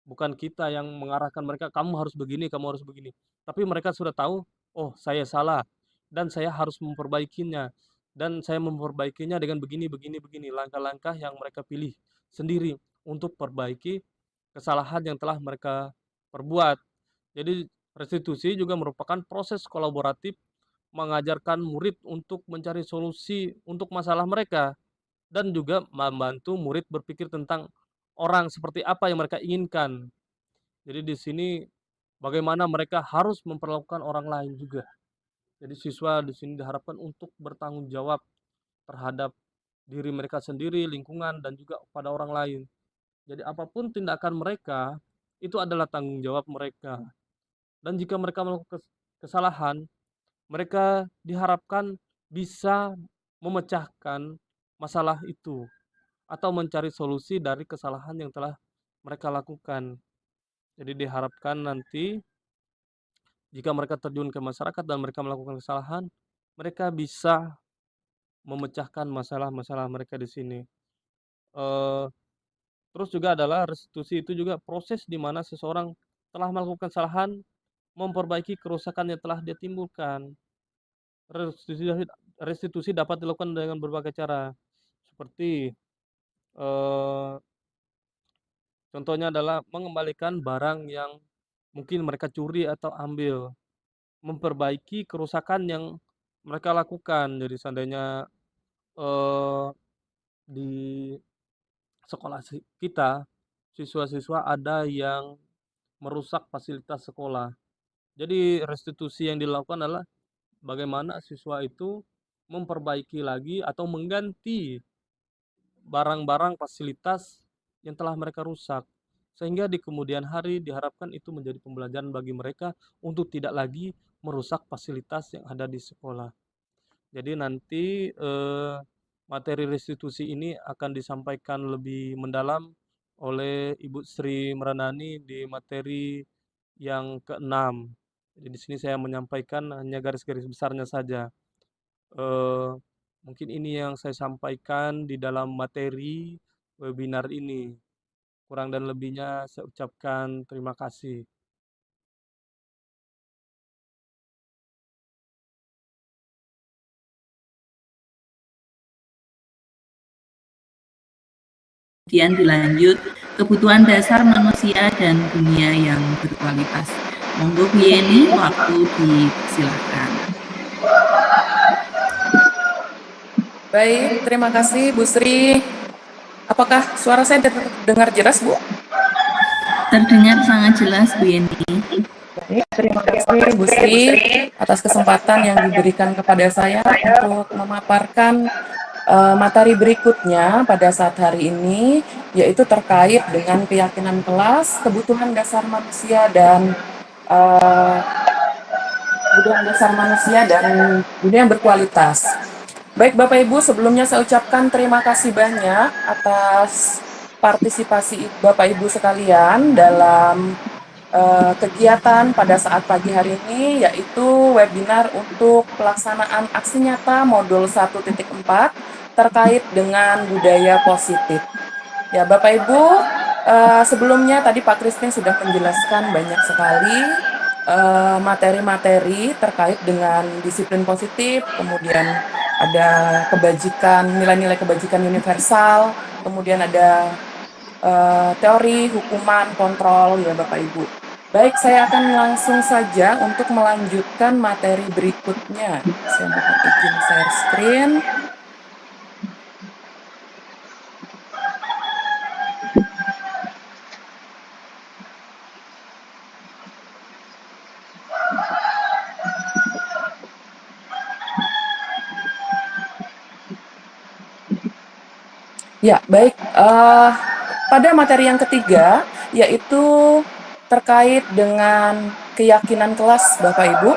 Bukan kita yang mengarahkan mereka, "Kamu harus begini, kamu harus begini." Tapi mereka sudah tahu, "Oh, saya salah dan saya harus memperbaikinya, dan saya memperbaikinya dengan begini begini begini." Langkah-langkah yang mereka pilih sendiri untuk perbaiki kesalahan yang telah mereka perbuat. Jadi restitusi juga merupakan proses kolaboratif mengajarkan murid untuk mencari solusi untuk masalah mereka, dan juga membantu murid berpikir tentang orang seperti apa yang mereka inginkan. Jadi di sini bagaimana mereka harus memperlakukan orang lain juga. Jadi siswa di sini diharapkan untuk bertanggung jawab terhadap diri mereka sendiri, lingkungan, dan juga pada orang lain. Jadi apapun tindakan mereka, itu adalah tanggung jawab mereka. Dan jika mereka melakukan kesalahan, mereka diharapkan bisa memecahkan masalah itu atau mencari solusi dari kesalahan yang telah mereka lakukan. Jadi diharapkan nanti jika mereka terjun ke masyarakat dan mereka melakukan kesalahan, mereka bisa memecahkan masalah-masalah mereka di sini. Eee, Terus juga adalah restitusi itu juga proses di mana seseorang telah melakukan kesalahan, memperbaiki kerusakan yang telah dia timbulkan. Restitusi restitusi dapat dilakukan dengan berbagai cara, seperti, eee, contohnya adalah mengembalikan barang yang mungkin mereka curi atau ambil, memperbaiki kerusakan yang mereka lakukan. Jadi seandainya, eee, di sekolah kita siswa-siswa ada yang merusak fasilitas sekolah. Jadi restitusi yang dilakukan adalah bagaimana siswa itu memperbaiki lagi atau mengganti barang-barang fasilitas yang telah mereka rusak. Sehingga di kemudian hari diharapkan itu menjadi pembelajaran bagi mereka untuk tidak lagi merusak fasilitas yang ada di sekolah. Jadi nanti, materi restitusi ini akan disampaikan lebih mendalam oleh Ibu Sri Meranani di materi yang ke-6. Jadi di sini saya menyampaikan hanya garis-garis besarnya saja. Eee, Mungkin ini yang saya sampaikan di dalam materi webinar ini. Kurang dan lebihnya saya ucapkan terima kasih. Kemudian dilanjut kebutuhan dasar manusia dan dunia yang berkualitas. Monggo Bu Yeni, waktu dipersilahkan. Baik, terima kasih Bu Sri. Apakah suara saya dengar jelas, Bu? Terdengar sangat jelas Bu Yeni. Baik, terima kasih Bu Sri atas kesempatan yang diberikan kepada saya untuk memaparkan materi berikutnya pada saat hari ini, yaitu terkait dengan keyakinan kelas, kebutuhan dasar manusia dan dunia yang berkualitas. Baik Bapak Ibu, sebelumnya saya ucapkan terima kasih banyak atas partisipasi Bapak Ibu sekalian dalam kegiatan pada saat pagi hari ini, yaitu webinar untuk pelaksanaan aksi nyata modul 1.4 terkait dengan budaya positif. Ya Bapak Ibu, sebelumnya tadi Pak Christine sudah menjelaskan banyak sekali materi-materi terkait dengan disiplin positif, kemudian ada kebajikan, nilai-nilai kebajikan universal, kemudian ada teori, hukuman, kontrol, ya Bapak Ibu. Baik, saya akan langsung saja untuk melanjutkan materi berikutnya. Saya mohon izin share screen. Ya, baik. Pada materi yang ketiga, yaitu terkait dengan keyakinan kelas, Bapak Ibu.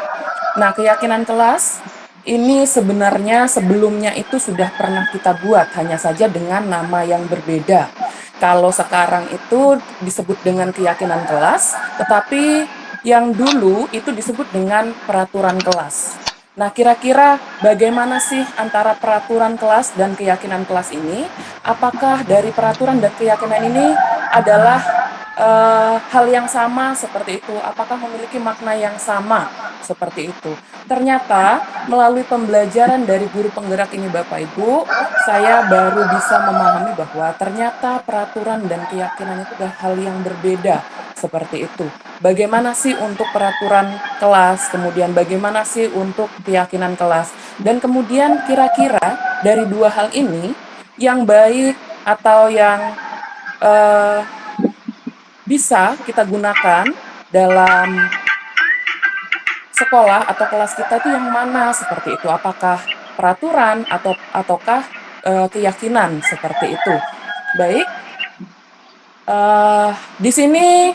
Nah, keyakinan kelas ini sebenarnya sebelumnya itu sudah pernah kita buat, hanya saja dengan nama yang berbeda. Kalau sekarang itu disebut dengan keyakinan kelas, tetapi yang dulu itu disebut dengan peraturan kelas. Nah, kira-kira bagaimana sih antara peraturan kelas dan keyakinan kelas ini? Apakah dari peraturan dan keyakinan ini adalah hal yang sama seperti itu? Apakah memiliki makna yang sama seperti itu? Ternyata melalui pembelajaran dari guru penggerak ini Bapak Ibu, saya baru bisa memahami bahwa ternyata peraturan dan keyakinan itu adalah hal yang berbeda seperti itu. Bagaimana sih untuk peraturan kelas, kemudian bagaimana sih untuk keyakinan kelas, dan kemudian kira-kira dari dua hal ini yang baik atau yang bisa kita gunakan dalam sekolah atau kelas kita itu yang mana seperti itu? Apakah peraturan ataukah keyakinan seperti itu? Baik, di sini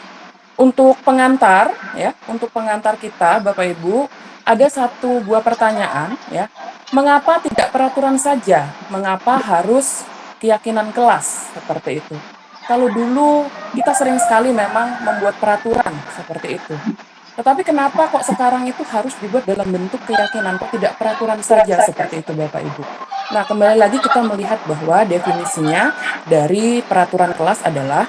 untuk pengantar ya, untuk pengantar kita Bapak Ibu, ada satu buah pertanyaan ya. Mengapa tidak peraturan saja? Mengapa harus keyakinan kelas seperti itu? Kalau dulu kita sering sekali memang membuat peraturan seperti itu. Tetapi kenapa kok sekarang itu harus dibuat dalam bentuk keyakinan, kok tidak peraturan saja seperti itu Bapak Ibu? Nah, kembali lagi kita melihat bahwa definisinya dari peraturan kelas adalah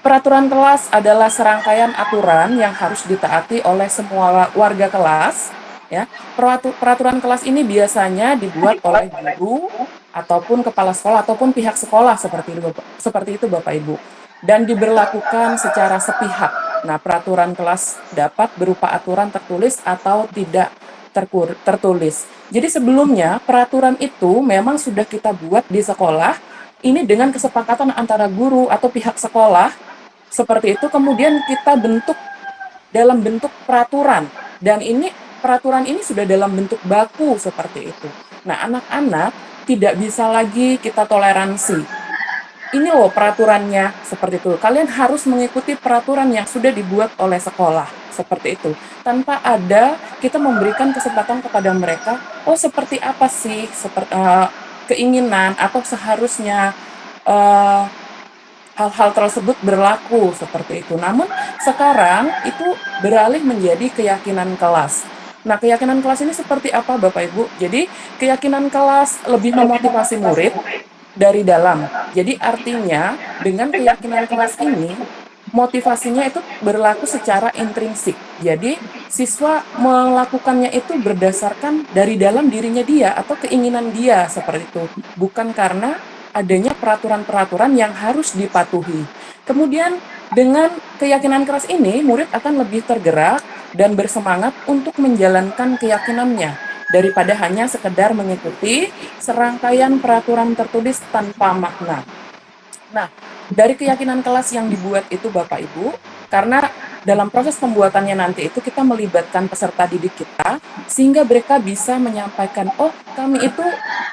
peraturan kelas adalah serangkaian aturan yang harus ditaati oleh semua warga kelas. Ya, peraturan kelas ini biasanya dibuat oleh guru ataupun kepala sekolah ataupun pihak sekolah seperti itu Bapak Ibu, dan diberlakukan secara sepihak. Nah, peraturan kelas dapat berupa aturan tertulis atau tidak tertulis. Jadi sebelumnya peraturan itu memang sudah kita buat di sekolah ini dengan kesepakatan antara guru atau pihak sekolah seperti itu, kemudian kita bentuk dalam bentuk peraturan, dan peraturan ini sudah dalam bentuk baku seperti itu. Nah, anak-anak tidak bisa lagi kita toleransi. Ini loh peraturannya, seperti itu. Kalian harus mengikuti peraturan yang sudah dibuat oleh sekolah, seperti itu. Tanpa ada kita memberikan kesempatan kepada mereka, oh seperti apa sih keinginan atau seharusnya hal-hal tersebut berlaku, seperti itu. Namun sekarang itu beralih menjadi keyakinan kelas. Nah, keyakinan kelas ini seperti apa, Bapak Ibu? Jadi, keyakinan kelas lebih memotivasi murid dari dalam. Jadi artinya dengan keyakinan kelas ini, motivasinya itu berlaku secara intrinsik. Jadi siswa melakukannya itu berdasarkan dari dalam dirinya dia atau keinginan dia, seperti itu. Bukan karena adanya peraturan-peraturan yang harus dipatuhi. Kemudian dengan keyakinan keras ini, murid akan lebih tergerak dan bersemangat untuk menjalankan keyakinannya daripada hanya sekedar mengikuti serangkaian peraturan tertulis tanpa makna. Nah, dari keyakinan kelas yang dibuat itu Bapak Ibu, karena dalam proses pembuatannya nanti itu kita melibatkan peserta didik kita, sehingga mereka bisa menyampaikan, oh kami itu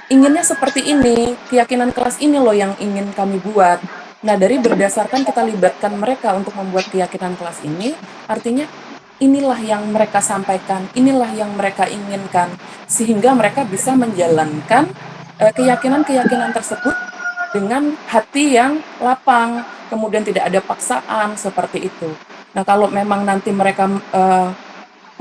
inginnya seperti ini, keyakinan kelas ini loh yang ingin kami buat. Nah, dari berdasarkan kita libatkan mereka untuk membuat keyakinan kelas ini, artinya inilah yang mereka sampaikan, inilah yang mereka inginkan, sehingga mereka bisa menjalankan keyakinan-keyakinan tersebut dengan hati yang lapang, kemudian tidak ada paksaan, seperti itu. Nah, kalau memang nanti mereka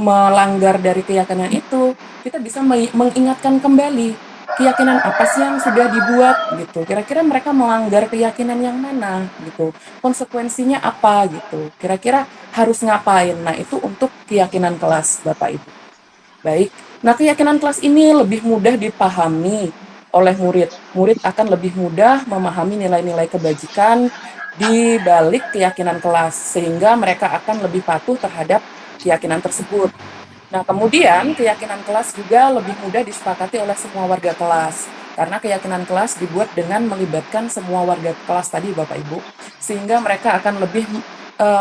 melanggar dari keyakinan itu, kita bisa mengingatkan kembali keyakinan apa sih yang sudah dibuat gitu. Kira-kira mereka melanggar keyakinan yang mana gitu. Konsekuensinya apa gitu. Kira-kira harus ngapain. Nah, itu untuk keyakinan kelas Bapak Ibu. Baik. Nah, keyakinan kelas ini lebih mudah dipahami oleh murid. Murid akan lebih mudah memahami nilai-nilai kebajikan di balik keyakinan kelas, sehingga mereka akan lebih patuh terhadap keyakinan tersebut. Nah, kemudian keyakinan kelas juga lebih mudah disepakati oleh semua warga kelas, karena keyakinan kelas dibuat dengan melibatkan semua warga kelas tadi, Bapak Ibu, sehingga mereka akan lebih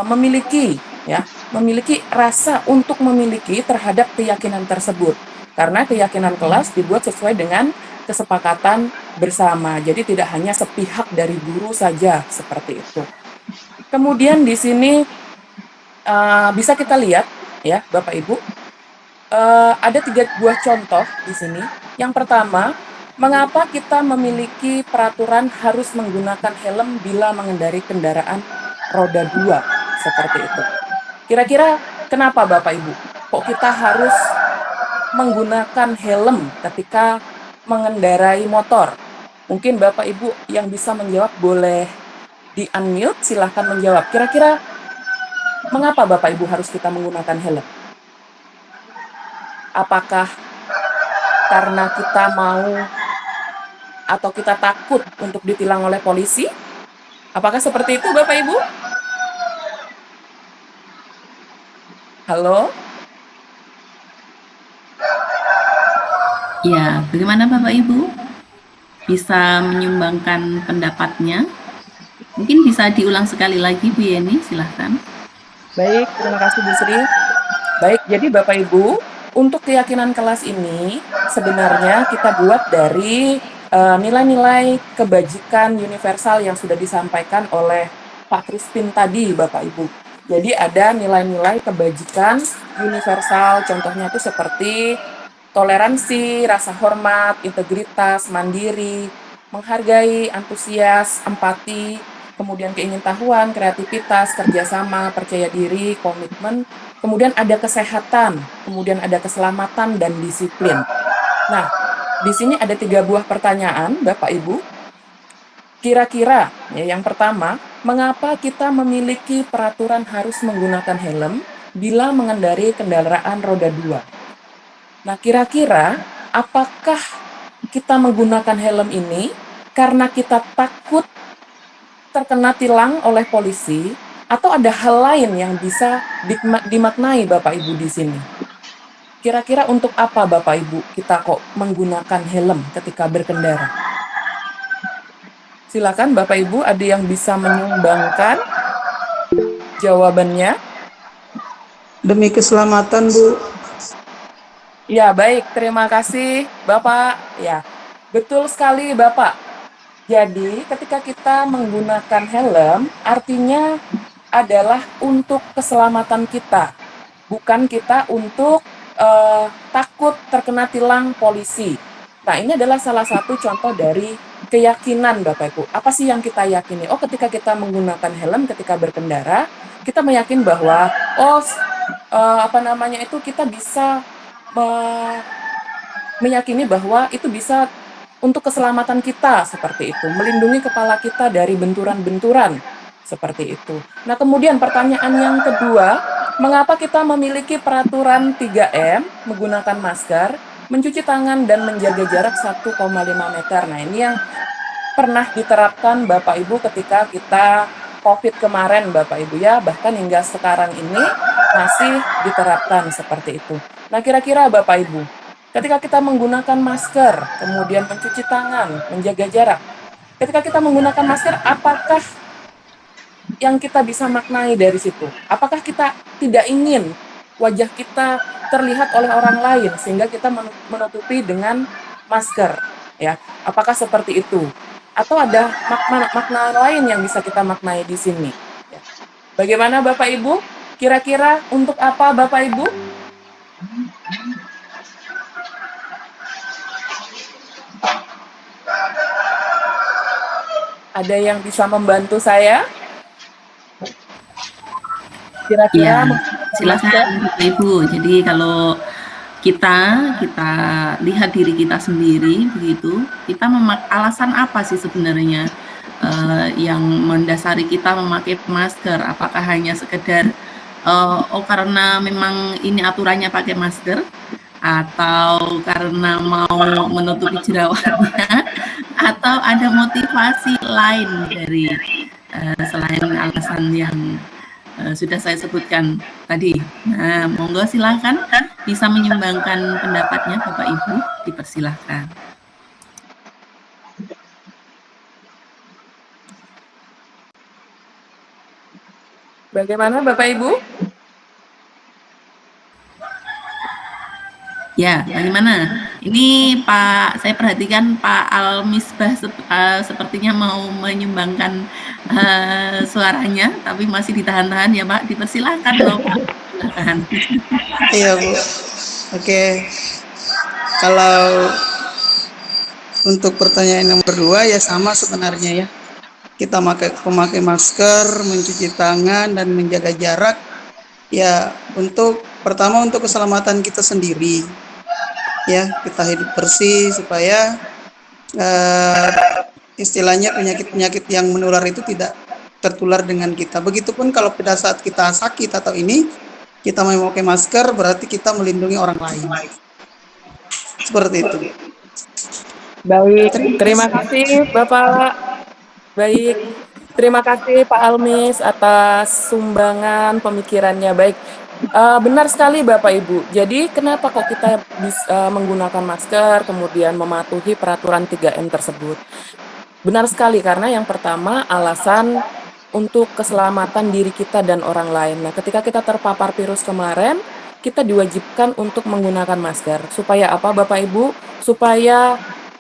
memiliki rasa untuk memiliki terhadap keyakinan tersebut, karena keyakinan kelas dibuat sesuai dengan kesepakatan bersama, jadi tidak hanya sepihak dari guru saja, seperti itu. Kemudian di sini bisa kita lihat ya, Bapak Ibu, ada 3 buah contoh di sini. Yang pertama, mengapa kita memiliki peraturan harus menggunakan helm bila mengendarai kendaraan roda 2, seperti itu. Kira-kira kenapa Bapak Ibu? Kok kita harus menggunakan helm ketika mengendarai motor? Mungkin Bapak Ibu yang bisa menjawab boleh di-unmute, silahkan menjawab. Kira-kira mengapa Bapak Ibu harus kita menggunakan helm? Apakah karena kita mau atau kita takut untuk ditilang oleh polisi? Apakah seperti itu Bapak Ibu? Halo? Ya, bagaimana Bapak Ibu? Bisa menyumbangkan pendapatnya? Mungkin bisa diulang sekali lagi, Bu Yeni, silahkan. Baik, terima kasih Bu Sri. Baik, jadi Bapak Ibu, untuk keyakinan kelas ini sebenarnya kita buat dari nilai-nilai kebajikan universal yang sudah disampaikan oleh Pak Crispin tadi, Bapak Ibu. Jadi ada nilai-nilai kebajikan universal, contohnya itu seperti toleransi, rasa hormat, integritas, mandiri, menghargai, antusias, empati, kemudian keingintahuan, kreativitas, kerjasama, percaya diri, komitmen, kemudian ada kesehatan, kemudian ada keselamatan dan disiplin. Nah, di sini ada 3 buah pertanyaan, Bapak Ibu. Kira-kira, ya, yang pertama, mengapa kita memiliki peraturan harus menggunakan helm bila mengendarai kendaraan roda 2? Nah, kira-kira apakah kita menggunakan helm ini karena kita takut terkena tilang oleh polisi, atau ada hal lain yang bisa dimaknai Bapak Ibu di sini? Kira-kira untuk apa Bapak Ibu kita kok menggunakan helm ketika berkendara? Silakan Bapak Ibu, ada yang bisa menyumbangkan? jawabannya? Demi keselamatan, Bu. Ya, baik. Terima kasih, Bapak. Ya, betul sekali, Bapak. Jadi, ketika kita menggunakan helm, artinya adalah untuk keselamatan kita, bukan kita untuk takut terkena tilang polisi. Nah, ini adalah salah satu contoh dari keyakinan, Bapak Ibu. Apa sih yang kita yakini? Oh, ketika kita menggunakan helm ketika berkendara, kita meyakini bahwa kita bisa meyakini bahwa itu bisa untuk keselamatan kita seperti itu, melindungi kepala kita dari benturan-benturan seperti itu. Nah, kemudian pertanyaan yang kedua, mengapa kita memiliki peraturan 3M menggunakan masker, mencuci tangan dan menjaga jarak 1,5 meter. Nah, ini yang pernah diterapkan Bapak Ibu ketika kita COVID kemarin Bapak Ibu ya, bahkan hingga sekarang ini masih diterapkan seperti itu. Nah, kira-kira Bapak Ibu, ketika kita menggunakan masker, kemudian mencuci tangan, menjaga jarak, ketika kita menggunakan masker, apakah yang kita bisa maknai dari situ? Apakah kita tidak ingin wajah kita terlihat oleh orang lain sehingga kita menutupi dengan masker? Ya, apakah seperti itu? Atau ada makna lain yang bisa kita maknai di sini? Ya. Bagaimana Bapak Ibu? Kira-kira untuk apa Bapak Ibu? Ada yang bisa membantu saya? Kira-kira Ya, silakan Bapak Ibu. Jadi kalau kita lihat diri kita sendiri begitu, kita alasan apa sih sebenarnya yang mendasari kita memakai masker? Apakah hanya sekedar karena memang ini aturannya pakai masker, atau karena mau menutupi jerawatnya, atau ada motivasi lain dari selain alasan yang sudah saya sebutkan tadi. Nah, monggo silakan bisa menyumbangkan pendapatnya Bapak Ibu, dipersilahkan. Bagaimana Bapak Ibu? Ya, bagaimana? Ini Pak, saya perhatikan Pak Al-Misbah sepertinya mau menyumbangkan suaranya, tapi masih ditahan-tahan ya Pak. Dipersilahkan loh Pak. Silakan. Iya Bu. Oke. Kalau untuk pertanyaan nomor 2 ya sama sebenarnya ya. Kita memakai masker, mencuci tangan dan menjaga jarak. Ya pertama untuk keselamatan kita sendiri. Ya, kita hidup bersih supaya istilahnya penyakit-penyakit yang menular itu tidak tertular dengan kita. Begitupun kalau pada saat kita sakit atau ini, kita memakai masker berarti kita melindungi orang lain. Seperti itu. Baik, terima kasih Bapak. Baik, terima kasih Pak Almis atas sumbangan pemikirannya. Baik, benar sekali Bapak Ibu. Jadi kenapa kok kita bisa menggunakan masker, kemudian mematuhi peraturan 3M tersebut? Benar sekali, karena yang pertama alasan untuk keselamatan diri kita dan orang lain. Nah, ketika kita terpapar virus kemarin, kita diwajibkan untuk menggunakan masker. Supaya apa Bapak Ibu? Supaya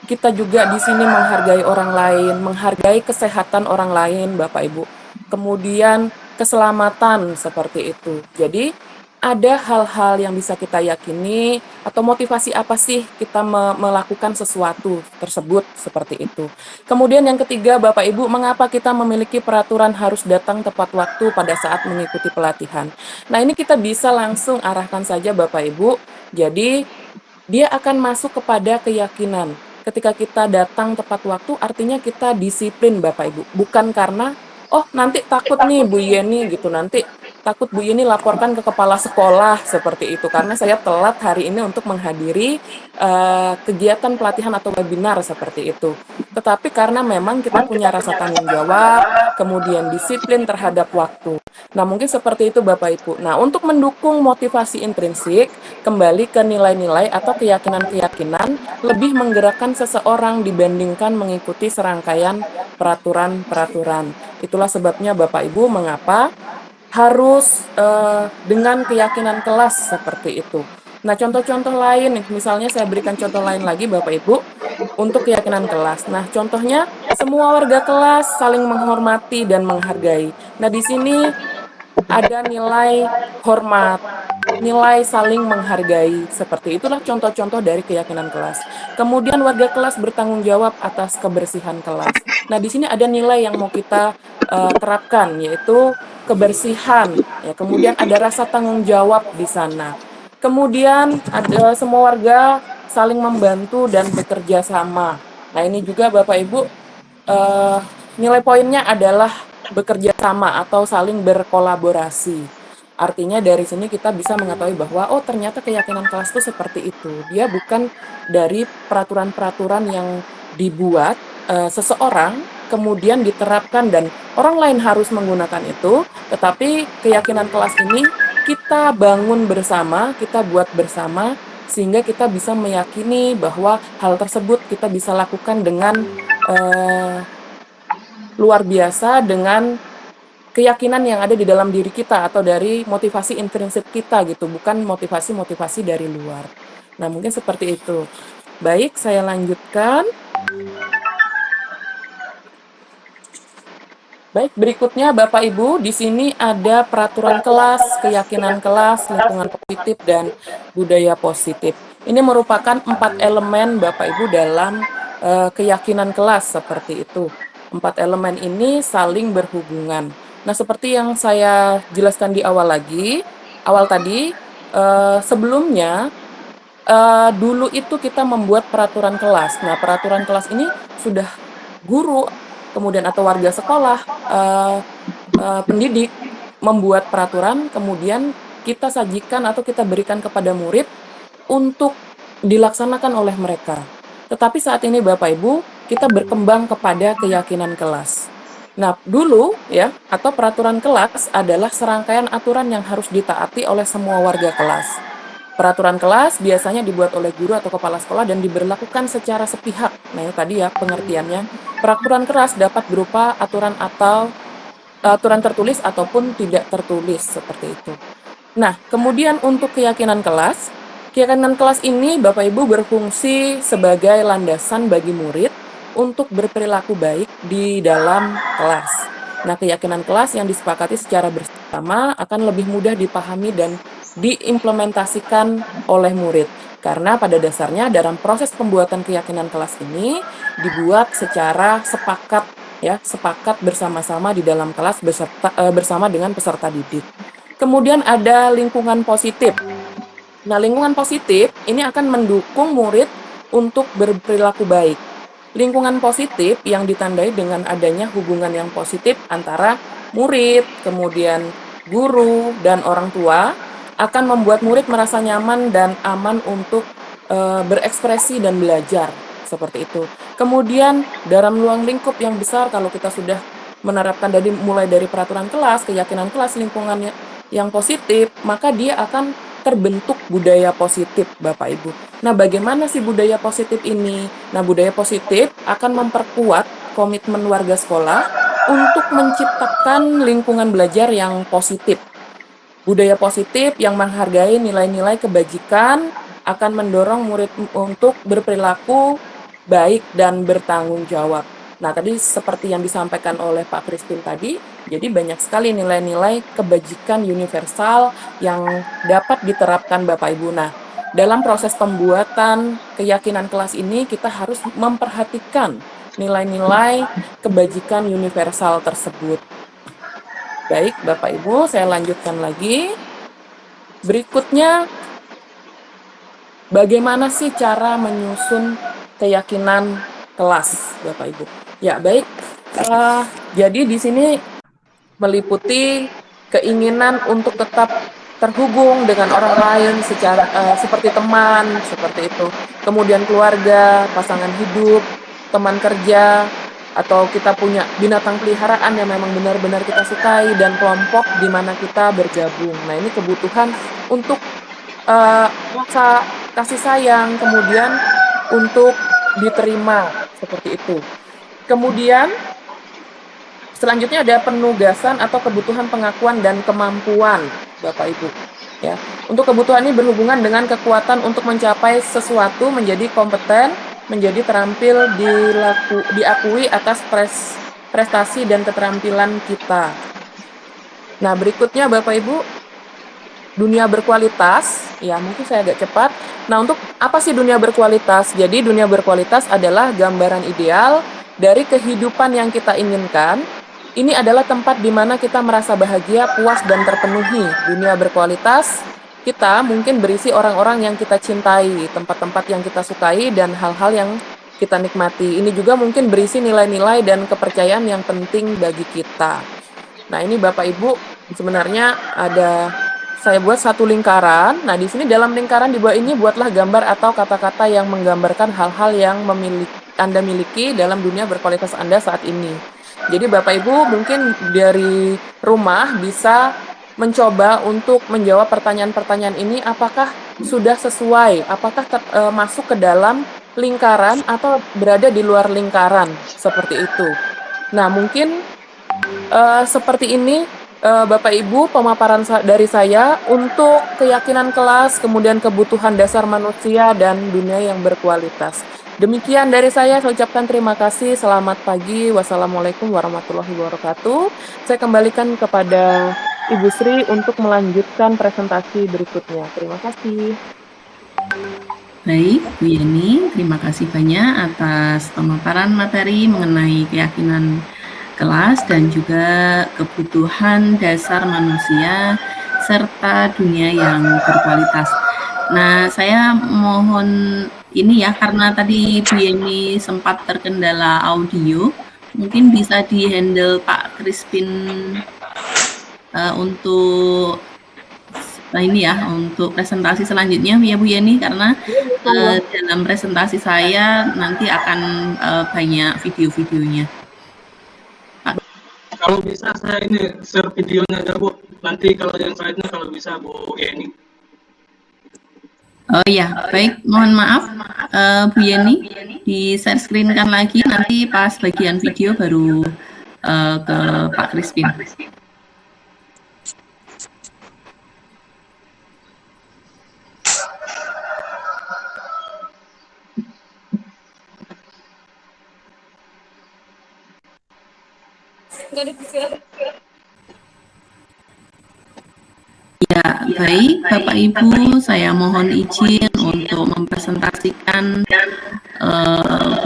kita juga di sini menghargai orang lain, menghargai kesehatan orang lain Bapak Ibu. Kemudian keselamatan seperti itu. Jadi ada hal-hal yang bisa kita yakini atau motivasi apa sih kita melakukan sesuatu tersebut seperti itu. Kemudian yang ketiga Bapak Ibu, mengapa kita memiliki peraturan harus datang tepat waktu pada saat mengikuti pelatihan. Nah, ini kita bisa langsung arahkan saja Bapak Ibu. Jadi dia akan masuk kepada keyakinan. Ketika kita datang tepat waktu artinya kita disiplin Bapak Ibu. Bukan karena nanti takut nih Bu Yeni gitu, nanti takut Bu Yeni laporkan ke kepala sekolah seperti itu karena saya telat hari ini untuk menghadiri kegiatan pelatihan atau webinar seperti itu. Tetapi karena memang kita punya rasa tanggung jawab, kemudian disiplin terhadap waktu. Nah, mungkin seperti itu Bapak Ibu. Nah, untuk mendukung motivasi intrinsik, kembali ke nilai-nilai atau keyakinan-keyakinan lebih menggerakkan seseorang dibandingkan mengikuti serangkaian peraturan-peraturan. Itulah sebabnya Bapak Ibu mengapa harus dengan keyakinan kelas seperti itu. Nah, contoh-contoh lain, misalnya saya berikan contoh lain lagi Bapak Ibu, untuk keyakinan kelas. Nah, contohnya semua warga kelas saling menghormati dan menghargai. Nah, di sini ada nilai hormat, nilai saling menghargai. Seperti itulah contoh-contoh dari keyakinan kelas. Kemudian warga kelas bertanggung jawab atas kebersihan kelas. Nah, di sini ada nilai yang mau kita terapkan, yaitu kebersihan. Ya, kemudian ada rasa tanggung jawab di sana. Kemudian ada semua warga saling membantu dan bekerja sama. Nah, ini juga Bapak Ibu nilai poinnya adalah bekerja sama atau saling berkolaborasi. Artinya dari sini kita bisa mengetahui bahwa oh ternyata keyakinan kelas itu seperti itu. Dia bukan dari peraturan-peraturan yang dibuat seseorang kemudian diterapkan dan orang lain harus menggunakan itu, tetapi keyakinan kelas ini kita bangun bersama, kita buat bersama sehingga kita bisa meyakini bahwa hal tersebut kita bisa lakukan dengan luar biasa dengan keyakinan yang ada di dalam diri kita atau dari motivasi intrinsik kita gitu, bukan motivasi-motivasi dari luar. Nah, mungkin seperti itu. Baik, saya lanjutkan. Baik, berikutnya Bapak Ibu, di sini ada peraturan kelas, keyakinan kelas, lingkungan positif, dan budaya positif. Ini merupakan 4 elemen Bapak Ibu dalam keyakinan kelas seperti itu. 4 elemen ini saling berhubungan. Nah, seperti yang saya jelaskan di awal tadi, sebelumnya dulu itu kita membuat peraturan kelas. Nah, peraturan kelas ini sudah guru kemudian atau warga sekolah, pendidik membuat peraturan, kemudian kita sajikan atau kita berikan kepada murid untuk dilaksanakan oleh mereka. Tetapi saat ini Bapak Ibu, kita berkembang kepada keyakinan kelas. Nah, dulu ya, atau peraturan kelas adalah serangkaian aturan yang harus ditaati oleh semua warga kelas. Peraturan kelas biasanya dibuat oleh guru atau kepala sekolah dan diberlakukan secara sepihak. Nah, itu tadi ya pengertiannya. Peraturan kelas dapat berupa aturan atau aturan tertulis ataupun tidak tertulis seperti itu. Nah, kemudian untuk keyakinan kelas ini Bapak Ibu berfungsi sebagai landasan bagi murid untuk berperilaku baik di dalam kelas. Nah, keyakinan kelas yang disepakati secara bersama akan lebih mudah dipahami dan diimplementasikan oleh murid. Karena pada dasarnya dalam proses pembuatan keyakinan kelas ini dibuat secara sepakat bersama-sama di dalam kelas bersama dengan peserta didik. Kemudian ada lingkungan positif. Nah, lingkungan positif ini akan mendukung murid untuk berperilaku baik. Lingkungan positif yang ditandai dengan adanya hubungan yang positif antara murid, kemudian guru, dan orang tua akan membuat murid merasa nyaman dan aman untuk berekspresi dan belajar, seperti itu. Kemudian dalam ruang lingkup yang besar, kalau kita sudah menerapkan mulai dari peraturan kelas, keyakinan kelas, lingkungan yang positif, maka dia akan terbentuk budaya positif, Bapak Ibu. Nah, bagaimana sih budaya positif ini? Nah, budaya positif akan memperkuat komitmen warga sekolah untuk menciptakan lingkungan belajar yang positif. Budaya positif yang menghargai nilai-nilai kebajikan akan mendorong murid untuk berperilaku baik dan bertanggung jawab. Nah, tadi seperti yang disampaikan oleh Pak Christine tadi, jadi banyak sekali nilai-nilai kebajikan universal yang dapat diterapkan Bapak Ibu. Nah, dalam proses pembuatan keyakinan kelas ini kita harus memperhatikan nilai-nilai kebajikan universal tersebut. Baik, Bapak Ibu, saya lanjutkan lagi. Berikutnya, bagaimana sih cara menyusun keyakinan kelas, Bapak Ibu? Ya, baik. Jadi di sini meliputi keinginan untuk tetap terhubung dengan orang lain secara seperti teman, seperti itu. Kemudian keluarga, pasangan hidup, teman kerja, atau kita punya binatang peliharaan yang memang benar-benar kita sukai, dan kelompok di mana kita bergabung. Nah, ini kebutuhan untuk rasa kasih sayang, kemudian untuk diterima, seperti itu. Kemudian Selanjutnya ada penugasan atau kebutuhan pengakuan dan kemampuan, Bapak Ibu. Ya, untuk kebutuhan ini berhubungan dengan kekuatan untuk mencapai sesuatu, menjadi kompeten, menjadi terampil, diakui atas prestasi dan keterampilan kita. Nah, berikutnya Bapak Ibu, dunia berkualitas, ya mungkin saya agak cepat. Nah, untuk apa sih dunia berkualitas? Jadi dunia berkualitas adalah gambaran ideal dari kehidupan yang kita inginkan. Ini adalah tempat di mana kita merasa bahagia, puas, dan terpenuhi. Dunia berkualitas, kita mungkin berisi orang-orang yang kita cintai, tempat-tempat yang kita sukai, dan hal-hal yang kita nikmati. Ini juga mungkin berisi nilai-nilai dan kepercayaan yang penting bagi kita. Nah, ini Bapak Ibu, sebenarnya saya buat satu lingkaran. Nah, di sini dalam lingkaran di bawah ini buatlah gambar atau kata-kata yang menggambarkan hal-hal yang Anda miliki dalam dunia berkualitas Anda saat ini. Jadi Bapak Ibu mungkin dari rumah bisa mencoba untuk menjawab pertanyaan-pertanyaan ini, apakah sudah sesuai, apakah masuk ke dalam lingkaran atau berada di luar lingkaran, seperti itu. Nah, mungkin seperti ini Bapak Ibu pemaparan dari saya untuk keyakinan kelas, kemudian kebutuhan dasar manusia dan dunia yang berkualitas. Demikian dari saya ucapkan terima kasih, selamat pagi, wassalamualaikum warahmatullahi wabarakatuh. Saya kembalikan kepada Ibu Sri untuk melanjutkan presentasi berikutnya. Terima kasih. Baik, Bu Yeni, terima kasih banyak atas pemaparan materi mengenai keyakinan kelas dan juga kebutuhan dasar manusia serta dunia yang berkualitas. Nah, saya mohon ini ya, karena tadi Bu Yeni sempat terkendala audio, mungkin bisa di-handle Pak Crispin untuk ini ya, untuk presentasi selanjutnya ya Bu Yeni, karena dalam presentasi saya nanti akan banyak video-videonya. Kalau bisa saya ini share videonya aja Bu, nanti kalau yang slide-nya kalau bisa Bu Yeni. Oh ya, baik, mohon maaf Bu Yeni, di share screen-kan lagi, nanti pas bagian video baru ke Pak Crispin. Ya, baik Bapak Ibu, saya mohon izin untuk mempresentasikan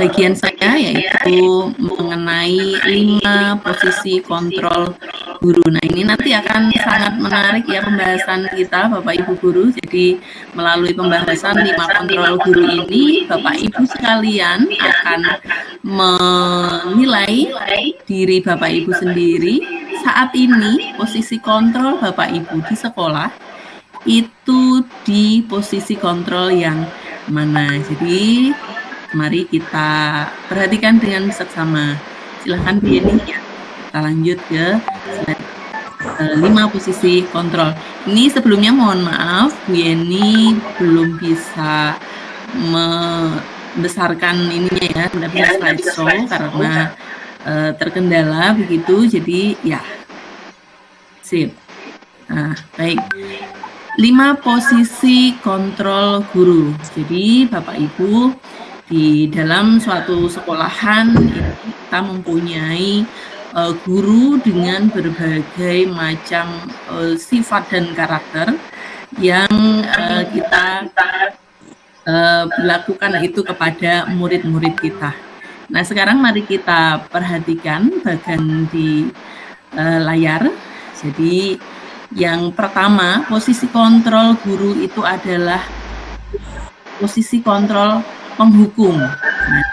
bagian saya, yaitu mengenai 5 posisi kontrol guru. Nah, ini nanti akan sangat menarik ya pembahasan kita Bapak Ibu guru. Jadi melalui pembahasan 5 kontrol guru ini, Bapak Ibu sekalian akan menilai diri Bapak Ibu sendiri saat ini. Posisi kontrol Bapak Ibu di sekolah itu di posisi kontrol yang mana. Jadi mari kita perhatikan dengan seksama. Silahkan Bu Yeni ya. Kita lanjut ke slide 5 posisi kontrol. Ini sebelumnya mohon maaf Bu Yeni belum bisa membesarkan ininya ya, mendapatkan slideshow karena terkendala begitu. Jadi ya, sip. Nah, baik. 5 posisi kontrol guru. Jadi Bapak Ibu, di dalam suatu sekolahan kita mempunyai guru dengan berbagai macam sifat dan karakter yang kita berlakukan itu kepada murid-murid kita. Nah, sekarang mari kita perhatikan bagian di layar. Jadi yang pertama, posisi kontrol guru itu adalah posisi kontrol penghukum. Nah,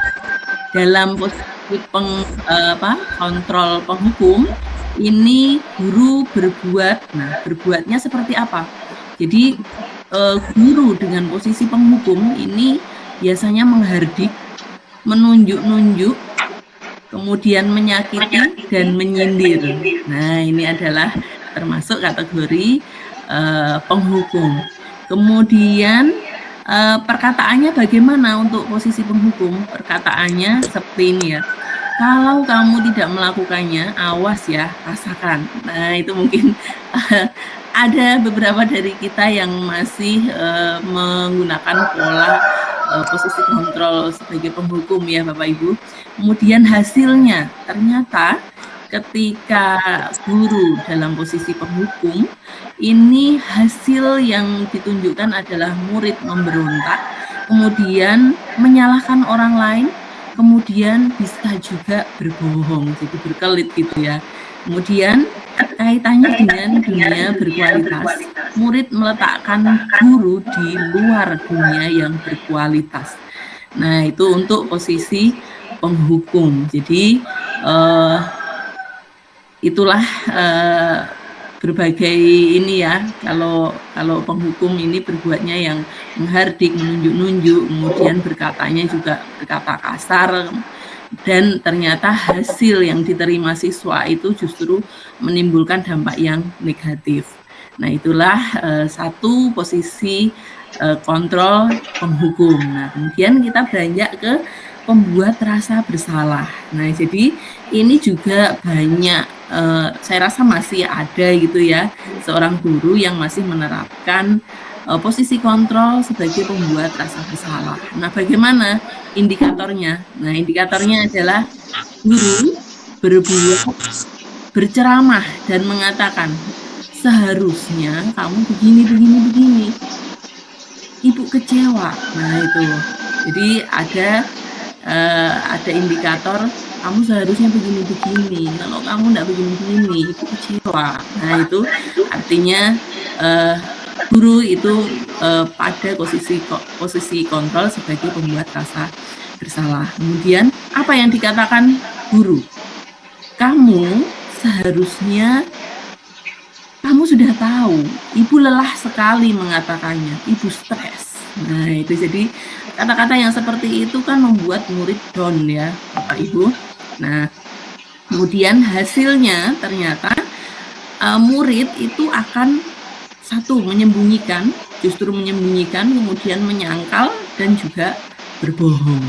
dalam posisi kontrol penghukum ini guru berbuat. Nah, berbuatnya seperti apa? Jadi guru dengan posisi penghukum ini biasanya menghardik, menunjuk-nunjuk, kemudian menyakiti dan menyindir. Nah, ini adalah termasuk kategori penghukum. Kemudian perkataannya bagaimana untuk posisi penghukum? Perkataannya seperti ini ya. Kalau kamu tidak melakukannya, awas ya, rasakan. Nah, itu mungkin ada beberapa dari kita yang masih menggunakan pola posisi kontrol sebagai penghukum ya Bapak Ibu. Kemudian hasilnya ternyata ketika guru dalam posisi penghukum, ini hasil yang ditunjukkan adalah murid memberontak, kemudian menyalahkan orang lain, kemudian bisa juga berbohong, jadi berkelit gitu ya. Kemudian kaitannya dengan dunia berkualitas, murid meletakkan guru di luar dunia yang berkualitas. Nah, itu untuk posisi penghukum. Jadi itulah berbagai ini ya, kalau penghukum ini berbuatnya yang menghardik, menunjuk-nunjuk, kemudian berkatanya juga berkata kasar, dan ternyata hasil yang diterima siswa itu justru menimbulkan dampak yang negatif. Nah, itulah satu posisi kontrol penghukum. Nah, kemudian kita beranjak ke pembuat rasa bersalah. Nah, jadi ini juga banyak, saya rasa masih ada gitu ya, seorang guru yang masih menerapkan posisi kontrol sebagai pembuat rasa bersalah. Nah, bagaimana indikatornya? Nah, indikatornya adalah guru berceramah dan mengatakan, seharusnya kamu begini. Ibu kecewa. Nah, itu. Jadi ada indikator kamu seharusnya begini, kalau kamu enggak begini, ibu kecewa. Nah, itu artinya guru itu pada posisi kontrol sebagai pembuat rasa bersalah. Kemudian apa yang dikatakan guru? Kamu seharusnya, kamu sudah tahu, ibu lelah sekali mengatakannya, ibu stres. Nah, itu jadi kata-kata yang seperti itu kan membuat murid down ya Bapak Ibu. Nah, kemudian hasilnya ternyata murid itu akan justru menyembunyikan, kemudian menyangkal dan juga berbohong.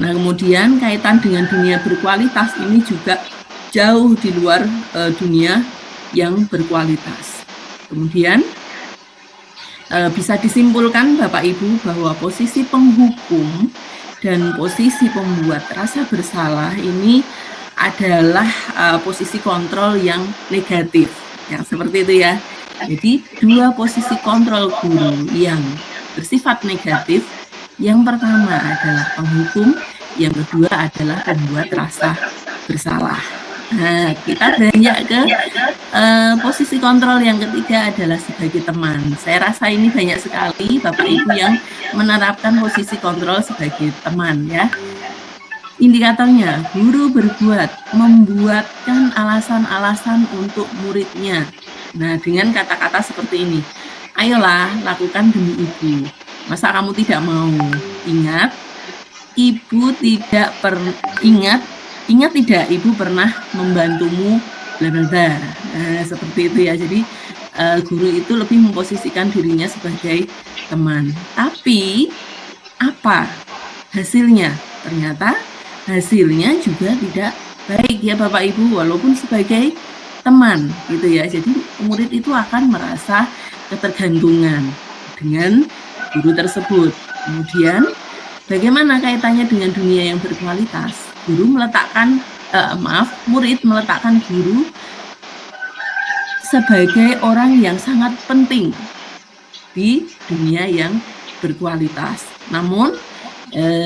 Nah, kemudian kaitan dengan dunia berkualitas ini juga jauh di luar dunia yang berkualitas. Kemudian bisa disimpulkan Bapak Ibu bahwa posisi penghukum dan posisi pembuat rasa bersalah ini adalah posisi kontrol yang negatif, yang seperti itu ya. Jadi dua posisi kontrol guru yang bersifat negatif, yang pertama adalah penghukum, yang kedua adalah pembuat rasa bersalah. Nah, kita beranjak ke posisi kontrol yang ketiga adalah sebagai teman. Saya rasa ini banyak sekali Bapak Ibu yang menerapkan posisi kontrol sebagai teman ya. Indikatornya, guru membuatkan alasan-alasan untuk muridnya. Nah, dengan kata-kata seperti ini, ayolah lakukan demi ibu. Masa kamu tidak mau? Ingat, ibu tidak Ingat tidak, ibu pernah membantumu bla bla bla. Nah, seperti itu ya. Jadi guru itu lebih memposisikan dirinya sebagai teman. Tapi apa hasilnya? Ternyata hasilnya juga tidak baik ya Bapak Ibu, walaupun sebagai teman gitu ya. Jadi murid itu akan merasa ketergantungan dengan guru tersebut. Kemudian bagaimana kaitannya dengan dunia yang berkualitas? Murid meletakkan guru sebagai orang yang sangat penting di dunia yang berkualitas. Namun,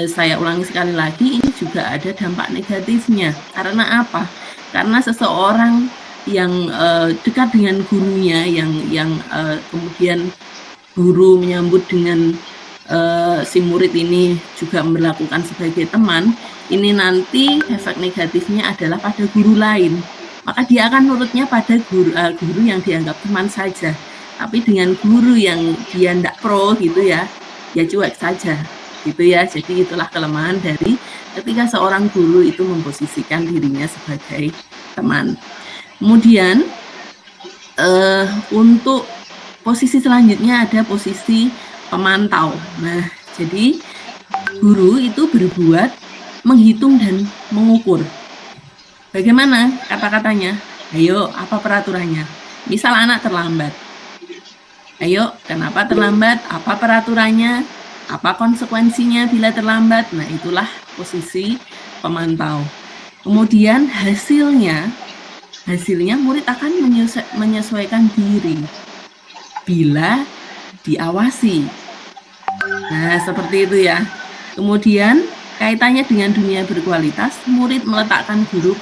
saya ulangi sekali lagi, ini juga ada dampak negatifnya. Karena apa? Karena seseorang yang dekat dengan gurunya, yang kemudian guru menyambut dengan si murid ini juga melakukan sebagai teman, ini nanti efek negatifnya adalah pada guru lain. Maka dia akan nurutnya pada guru yang dianggap teman saja. Tapi dengan guru yang dia tidak pro gitu ya cuek saja gitu ya. Jadi itulah kelemahan dari ketika seorang guru itu memposisikan dirinya sebagai teman. Kemudian untuk posisi selanjutnya ada posisi pemantau. Nah, jadi guru itu berbuat menghitung dan mengukur. Bagaimana kata-katanya? Ayo, apa peraturannya? Misal anak terlambat. Ayo, kenapa terlambat? Apa peraturannya? Apa konsekuensinya bila terlambat? Nah, itulah posisi pemantau. Kemudian hasilnya murid akan menyesuaikan diri bila diawasi. Nah, seperti itu ya. Kemudian kaitannya dengan dunia berkualitas, murid meletakkan guru,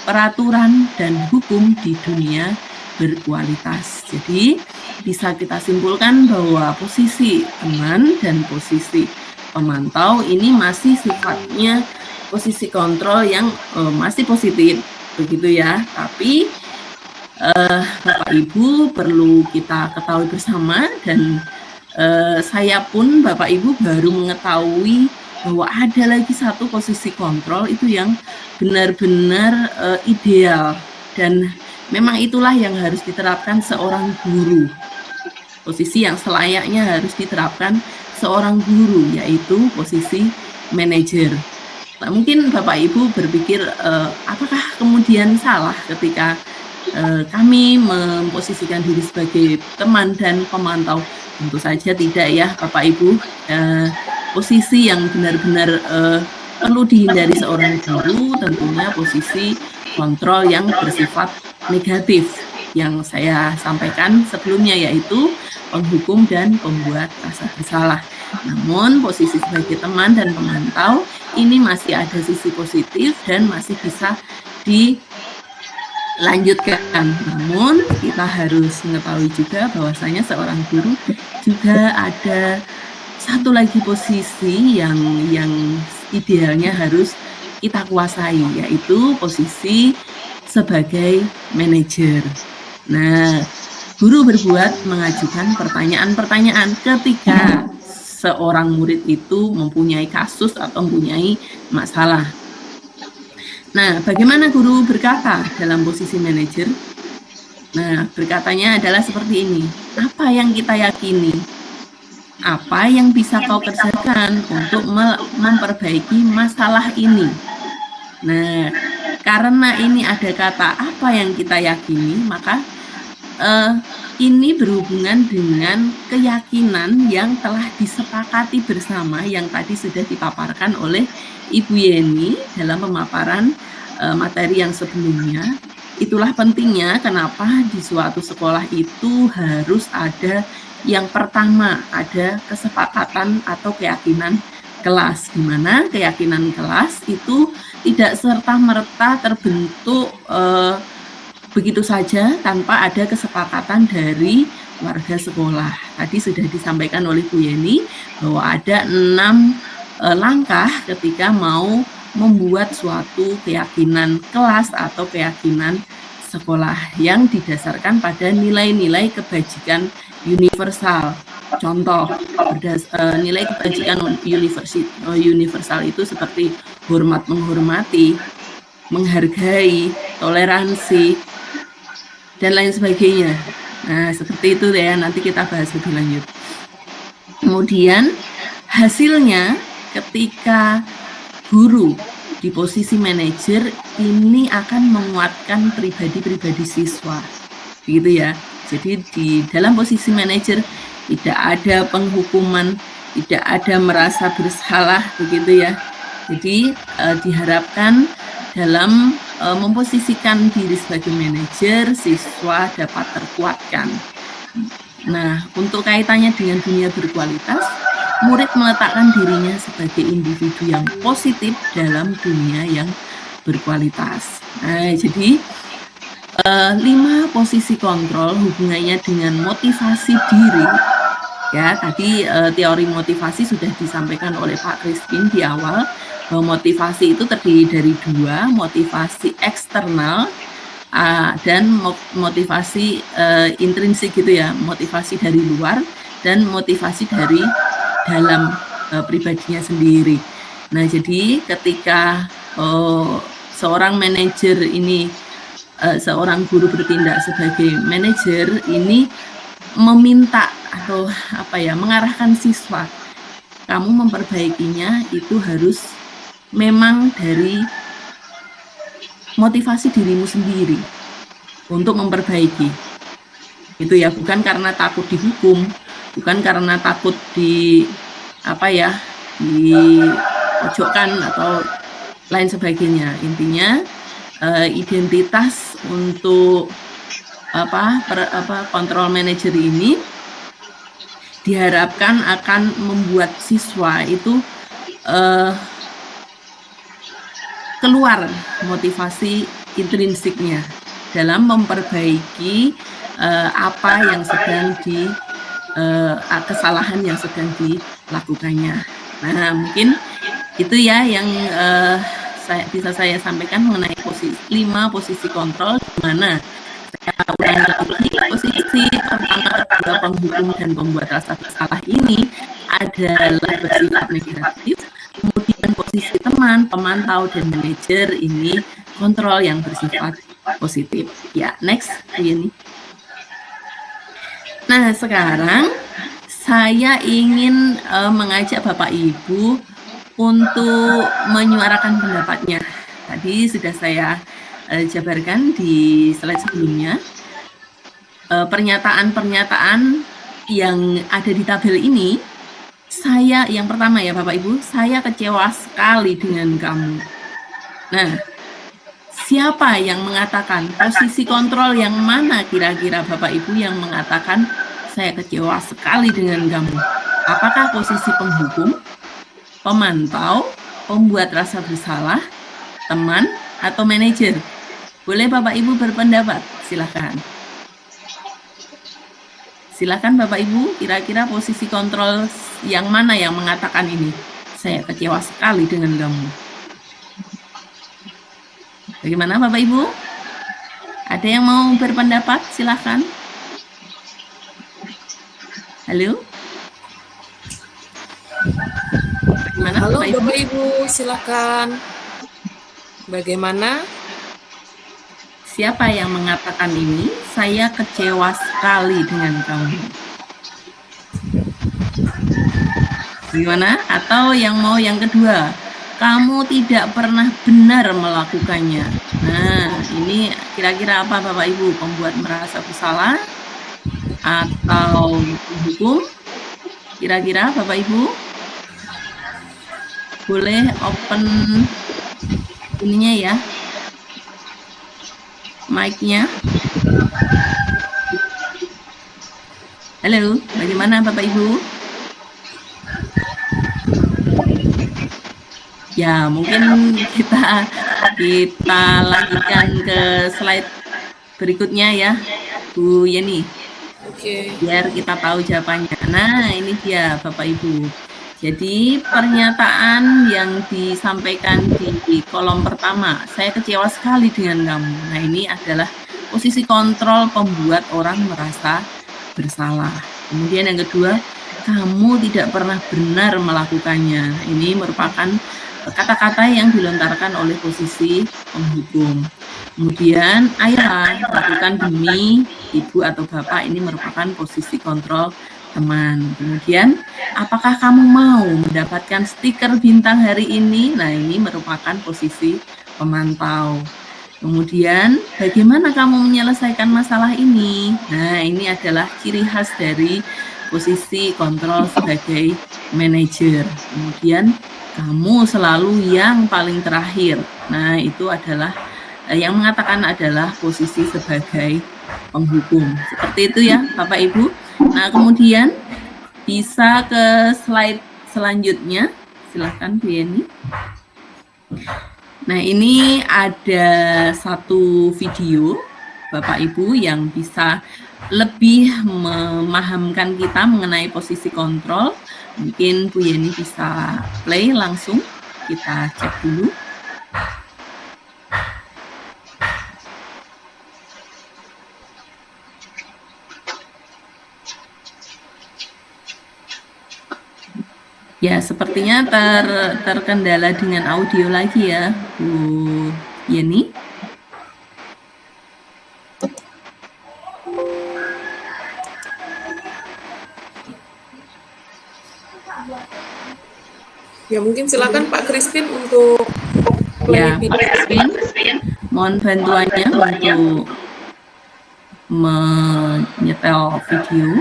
peraturan dan hukum di dunia berkualitas. Jadi bisa kita simpulkan bahwa posisi teman dan posisi pemantau ini masih sifatnya posisi kontrol yang masih positif, begitu ya. Tapi Bapak Ibu perlu kita ketahui bersama, dan saya pun Bapak Ibu baru mengetahui bahwa ada lagi satu posisi kontrol itu yang benar-benar ideal, dan memang itulah yang harus diterapkan seorang guru. Posisi yang selayaknya harus diterapkan seorang guru, yaitu posisi manajer. Nah, mungkin Bapak Ibu berpikir apakah kemudian salah ketika kami memposisikan diri sebagai teman dan pemantau? Tentu saja tidak ya Bapak Ibu. Posisi yang benar-benar perlu dihindari seorang guru tentunya posisi kontrol yang bersifat negatif yang saya sampaikan sebelumnya, yaitu penghukum dan pembuat rasa bersalah. Namun posisi sebagai teman dan pemantau ini masih ada sisi positif dan masih bisa dilanjutkan. Namun kita harus mengetahui juga bahwasanya seorang guru juga ada satu lagi posisi yang idealnya harus kita kuasai, yaitu posisi sebagai manajer. Nah, guru berbuat mengajukan pertanyaan-pertanyaan ketika seorang murid itu mempunyai kasus atau mempunyai masalah. Nah, bagaimana guru berkata dalam posisi manajer? Nah, berkatanya adalah seperti ini. Apa yang kita yakini? Apa yang bisa kau kerjakan untuk memperbaiki masalah ini? Nah, karena ini ada kata apa yang kita yakini, maka ini berhubungan dengan keyakinan yang telah disepakati bersama yang tadi sudah dipaparkan oleh Ibu Yeni dalam pemaparan materi yang sebelumnya. Itulah pentingnya kenapa di suatu sekolah itu harus ada yang pertama, ada kesepakatan atau keyakinan kelas, di mana keyakinan kelas itu tidak serta-merta terbentuk begitu saja tanpa ada kesepakatan dari warga sekolah. Tadi sudah disampaikan oleh Bu Yeni bahwa ada 6 langkah ketika mau membuat suatu keyakinan kelas atau keyakinan sekolah yang didasarkan pada nilai-nilai kebajikan universal. Contoh, nilai kebajikan universal itu seperti hormat menghormati, menghargai, toleransi, dan lain sebagainya. Nah, seperti itu ya, nanti kita bahas lebih lanjut. Kemudian hasilnya ketika guru di posisi manajer ini akan menguatkan pribadi-pribadi siswa, begitu ya. Jadi di dalam posisi manajer tidak ada penghukuman, tidak ada merasa bersalah, begitu ya. Jadi diharapkan dalam memposisikan diri sebagai manajer, siswa dapat terkuatkan. Nah, untuk kaitannya dengan dunia berkualitas, murid meletakkan dirinya sebagai individu yang positif dalam dunia yang berkualitas. Nah, jadi 5 posisi kontrol hubungannya dengan motivasi diri. Ya, tadi teori motivasi sudah disampaikan oleh Pak Crispin di awal, bahwa motivasi itu terdiri dari 2, motivasi eksternal dan motivasi intrinsik gitu ya, motivasi dari luar dan motivasi dari dalam pribadinya sendiri. Nah, jadi ketika seorang manajer ini, seorang guru bertindak sebagai manajer ini meminta atau mengarahkan siswa, kamu memperbaikinya itu harus memang dari motivasi dirimu sendiri untuk memperbaiki. Itu ya, bukan karena takut dihukum, bukan karena takut di pojokkan atau lain sebagainya. Intinya identitas untuk kontrol manager ini diharapkan akan membuat siswa itu keluar motivasi intrinsiknya dalam memperbaiki apa yang sedang kesalahan yang sedang dilakukannya. Nah, mungkin itu ya yang bisa saya sampaikan mengenai 5 posisi kontrol, di mana saya ulangi lagi, posisi pertama, kedua, penghukum dan pembuat rasa bersalah ini adalah bersifat negatif. Kemudian posisi teman, pemantau, dan manajer ini kontrol yang bersifat positif. Ya, next, ini. Nah, sekarang saya ingin mengajak Bapak Ibu untuk menyuarakan pendapatnya. Tadi sudah saya jabarkan di slide sebelumnya. Pernyataan-pernyataan yang ada di tabel ini, yang pertama ya Bapak Ibu, saya kecewa sekali dengan kamu. Nah, siapa yang mengatakan posisi kontrol yang mana kira-kira Bapak Ibu yang mengatakan saya kecewa sekali dengan kamu? Apakah posisi penghukum, pemantau, pembuat rasa bersalah, teman, atau manajer? Boleh Bapak Ibu berpendapat? Silakan. Silakan Bapak Ibu, kira-kira posisi kontrol yang mana yang mengatakan ini? Saya kecewa sekali dengan kamu. Bagaimana Bapak Ibu? Ada yang mau berpendapat? Silakan. Halo? Bagaimana Halo Bapak Ibu? Bapak Ibu, silakan. Bagaimana? Siapa yang mengatakan ini? Saya kecewa sekali dengan kamu. Gimana? Atau yang mau yang kedua? Kamu tidak pernah benar melakukannya. Nah, ini kira-kira apa Bapak Ibu? Pembuat merasa bersalah atau hukum? Kira-kira Bapak Ibu? Boleh open ininya ya, mic-nya. Halo, bagaimana Bapak Ibu? Ya, mungkin kita lanjutkan ke slide berikutnya ya, Bu Yeni. Oke. Biar kita tahu jawabannya. Nah, ini dia Bapak Ibu. Jadi pernyataan yang disampaikan di kolom pertama, saya kecewa sekali dengan kamu. Nah, ini adalah posisi kontrol pembuat orang merasa bersalah. Kemudian yang kedua, kamu tidak pernah benar melakukannya. Ini merupakan kata-kata yang dilontarkan oleh posisi penghukum. Kemudian, ayolah lakukan demi ibu atau bapak, ini merupakan posisi kontrol teman. Kemudian, apakah kamu mau mendapatkan stiker bintang hari ini? Nah, ini merupakan posisi pemantau. Kemudian, bagaimana kamu menyelesaikan masalah ini? Nah, ini adalah ciri khas dari posisi kontrol sebagai manajer. Kemudian, kamu selalu yang paling terakhir. Nah, itu adalah yang mengatakan adalah posisi sebagai penghukum. Seperti itu ya, Bapak Ibu. Nah, kemudian bisa ke slide selanjutnya. Silakan Bu Yeni. Nah, ini ada satu video Bapak Ibu yang bisa lebih memahamkan kita mengenai posisi kontrol. Mungkin Bu Yeni bisa play langsung, kita cek dulu. Ya, sepertinya terkendala dengan audio lagi ya, Bu Yeni. Ya mungkin silakan Pak Crispin untuk play Ya, video. Pak Crispin, mohon bantuannya untuk menyetel video.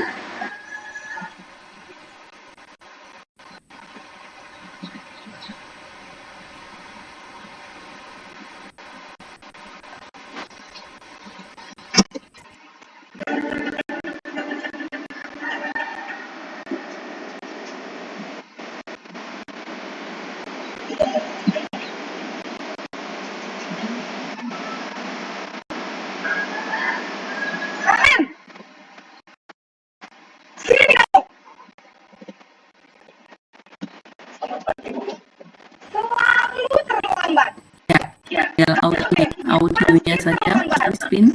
Ya, audionya saja, Pak Crispin.